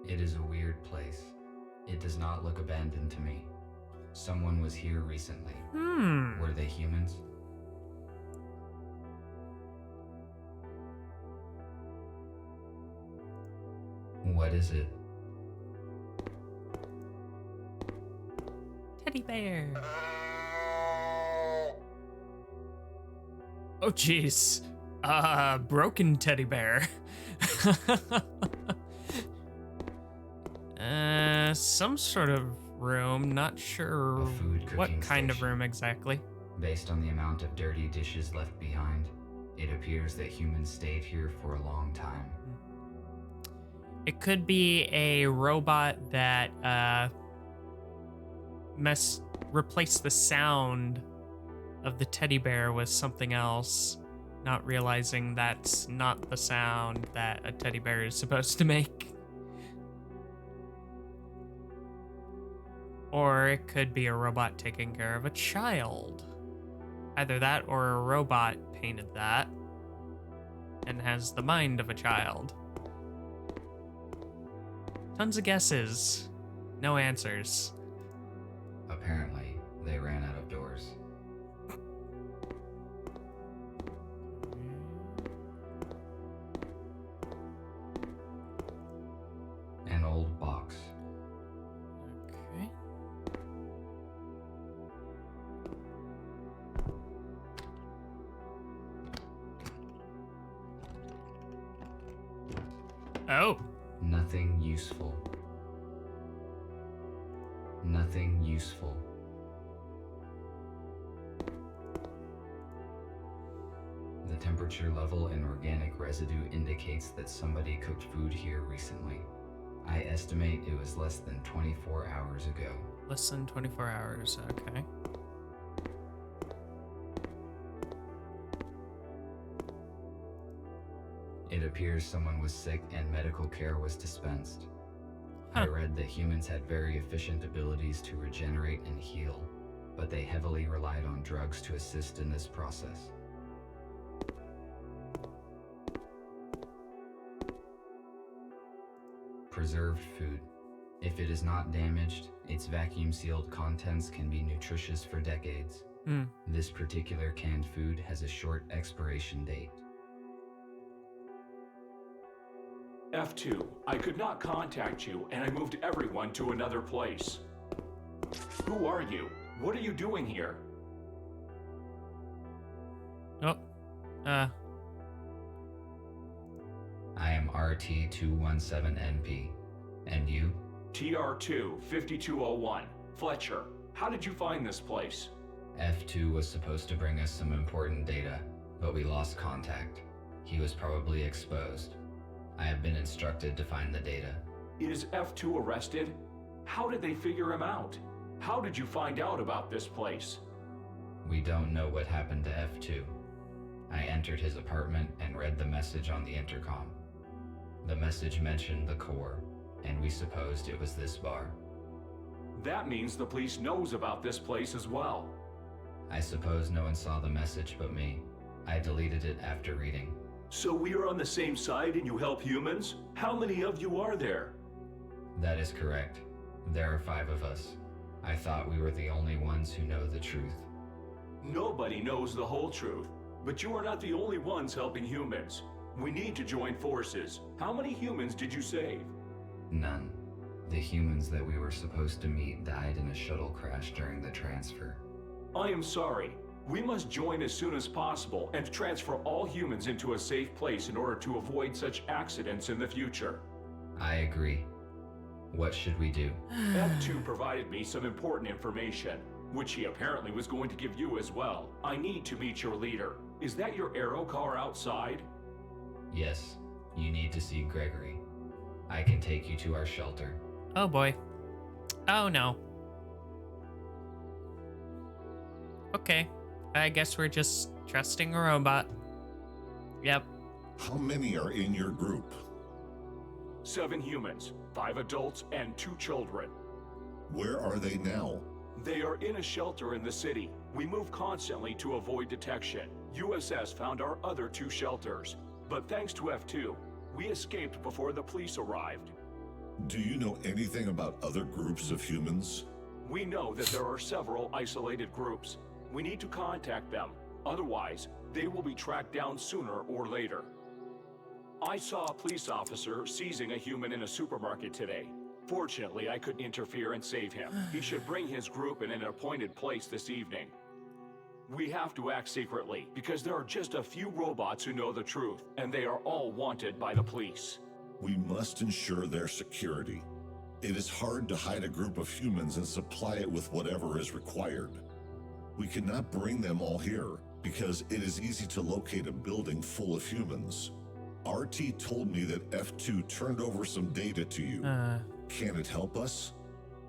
It is a weird place. It does not look abandoned to me. Someone was here recently. Were they humans? What is it? Teddy bear. Oh, jeez. Broken teddy bear. Some sort of room. Not sure what kind of room exactly. Based on the amount of dirty dishes left behind, it appears that humans stayed here for a long time. It could be a robot that replaced the sound of the teddy bear with something else, not realizing that's not the sound that a teddy bear is supposed to make. Or it could be a robot taking care of a child. Either that or a robot painted that and has the mind of a child. Tons of guesses, no answers. Apparently, they ran out of doors. An old box. Okay. Oh. Nothing useful. Nothing useful. The temperature level in organic residue indicates that somebody cooked food here recently. I estimate it was less than 24 hours ago. Less than 24 hours, okay. It appears someone was sick and medical care was dispensed. Huh. I read that humans had very efficient abilities to regenerate and heal, but they heavily relied on drugs to assist in this process. Preserved food. If it is not damaged, its vacuum-sealed contents can be nutritious for decades. This particular canned food has a short expiration date. F2, I could not contact you, and I moved everyone to another place. Who are you? What are you doing here? I am RT-217NP. And you? TR2-5201. Fletcher, how did you find this place? F2 was supposed to bring us some important data, but we lost contact. He was probably exposed. I have been instructed to find the data. Is F2 arrested? How did they figure him out? How did you find out about this place? We don't know what happened to F2. I entered his apartment and read the message on the intercom. The message mentioned the core, and we supposed it was this bar. That means the police knows about this place as well. I suppose no one saw the message but me. I deleted it after reading. So we are on the same side and you help humans? How many of you are there? That is correct. There are 5 of us. I thought we were the only ones who know the truth. Nobody knows the whole truth, but you are not the only ones helping humans. We need to join forces. How many humans did you save? None. The humans that we were supposed to meet died in a shuttle crash during the transfer. I am sorry. We must join as soon as possible and transfer all humans into a safe place in order to avoid such accidents in the future. I agree. What should we do? F2 provided me some important information, which he apparently was going to give you as well. I need to meet your leader. Is that your aero car outside? Yes, you need to see Gregory. I can take you to our shelter. Oh boy. Oh no. Okay. I guess we're just trusting a robot. Yep. How many are in your group? 7 humans, 5 adults, and 2 children. Where are they now? They are in a shelter in the city. We move constantly to avoid detection. USS found our other 2 shelters, but thanks to F2, we escaped before the police arrived. Do you know anything about other groups of humans? We know that there are several isolated groups. We need to contact them. Otherwise, they will be tracked down sooner or later. I saw a police officer seizing a human in a supermarket today. Fortunately, I could interfere and save him. He should bring his group in an appointed place this evening. We have to act secretly, because there are just a few robots who know the truth, and they are all wanted by the police. We must ensure their security. It is hard to hide a group of humans and supply it with whatever is required. We cannot bring them all here, because it is easy to locate a building full of humans. RT told me that F2 turned over some data to you. Can it help us?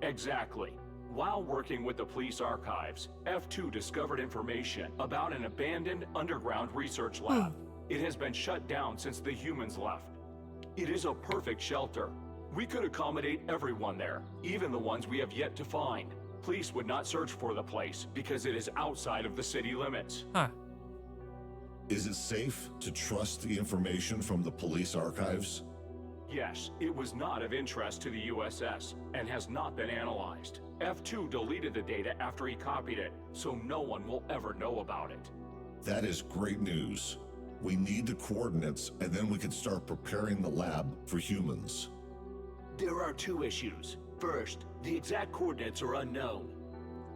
Exactly. While working with the police archives, F2 discovered information about an abandoned underground research lab. It has been shut down since the humans left. It is a perfect shelter. We could accommodate everyone there, even the ones we have yet to find. Police would not search for the place because it is outside of the city limits. Is it safe to trust the information from the police archives? Yes, it was not of interest to the USS and has not been analyzed. F2 deleted the data after he copied it, so no one will ever know about it. That is great news. We need the coordinates, and then we can start preparing the lab for humans. There are 2 issues. First, the exact coordinates are unknown.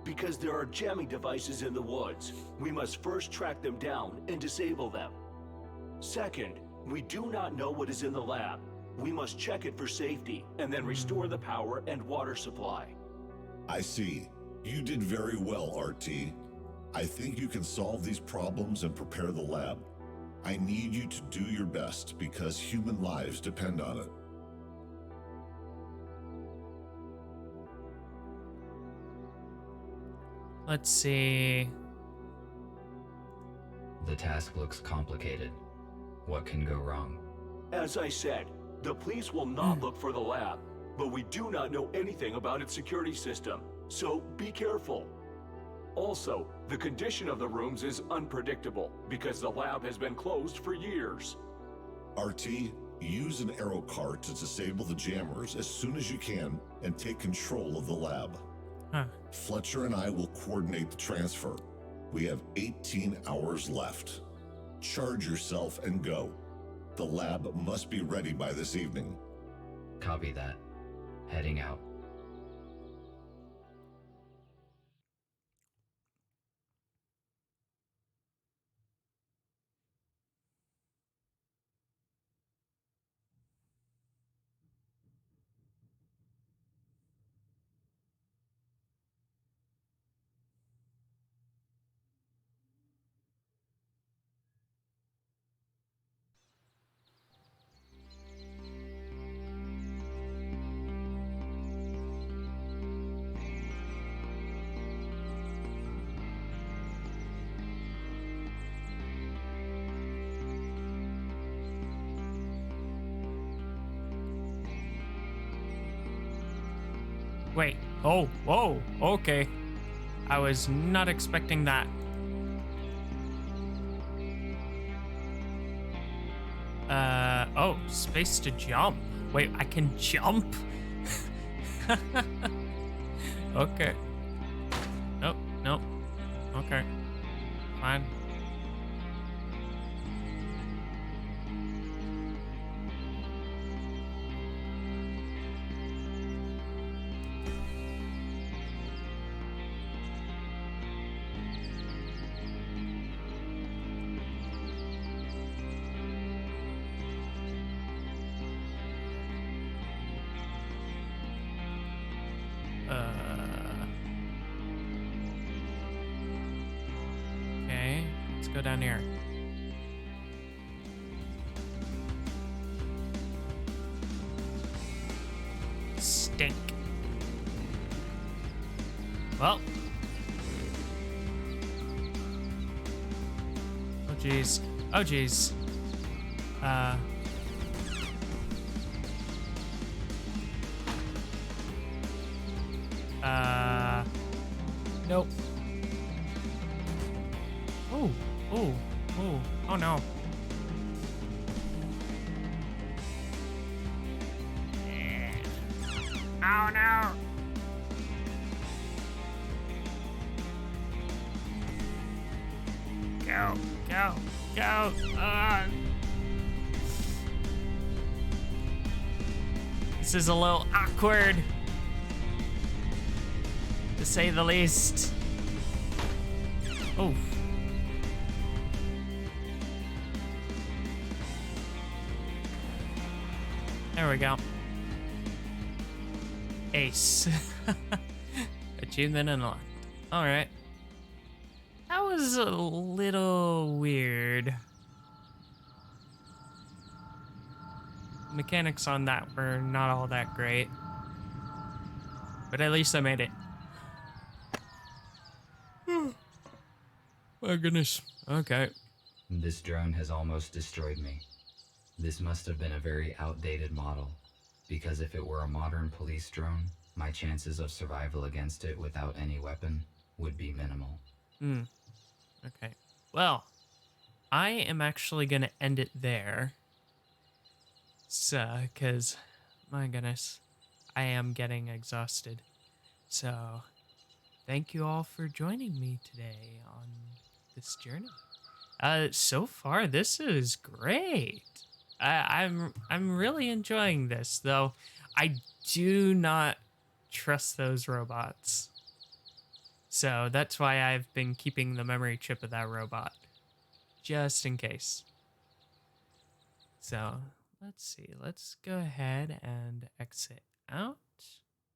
Because there are jamming devices in the woods, we must first track them down and disable them. Second, we do not know what is in the lab. We must check it for safety and then restore the power and water supply. I see. You did very well, RT. I think you can solve these problems and prepare the lab. I need you to do your best because human lives depend on it. Let's see. The task looks complicated. What can go wrong? As I said, the police will not look for the lab, but we do not know anything about its security system, so be careful. Also, the condition of the rooms is unpredictable because the lab has been closed for years. RT, use an aero car to disable the jammers as soon as you can and take control of the lab. Fletcher and I will coordinate the transfer. We have 18 hours left. Charge yourself and go. The lab must be ready by this evening. Copy that. Heading out. Wait. Oh, whoa. Okay. I was not expecting that. Oh, space to jump. Wait, I can jump? Okay. Nope, nope. Okay. Fine. go down here. Stink. Well. Oh, jeez. Oh, jeez. Nope. Oh, oh, oh, oh no. Oh no. Go, go, go. This is a little awkward, to say the least. Oh. There we go. Ace. Achievement unlocked. Alright. That was a little weird. Mechanics on that were not all that great. But at least I made it. My goodness. Okay. This drone has almost destroyed me. This must have been a very outdated model, because if it were a modern police drone, my chances of survival against it without any weapon would be minimal. Okay. Well, I am actually going to end it there. So, because, my goodness, I am getting exhausted. So, thank you all for joining me today on this journey. So far, this is great. I'm really enjoying this, though. I do not trust those robots. So that's why I've been keeping the memory chip of that robot, just in case. So let's see. Let's go ahead and exit out.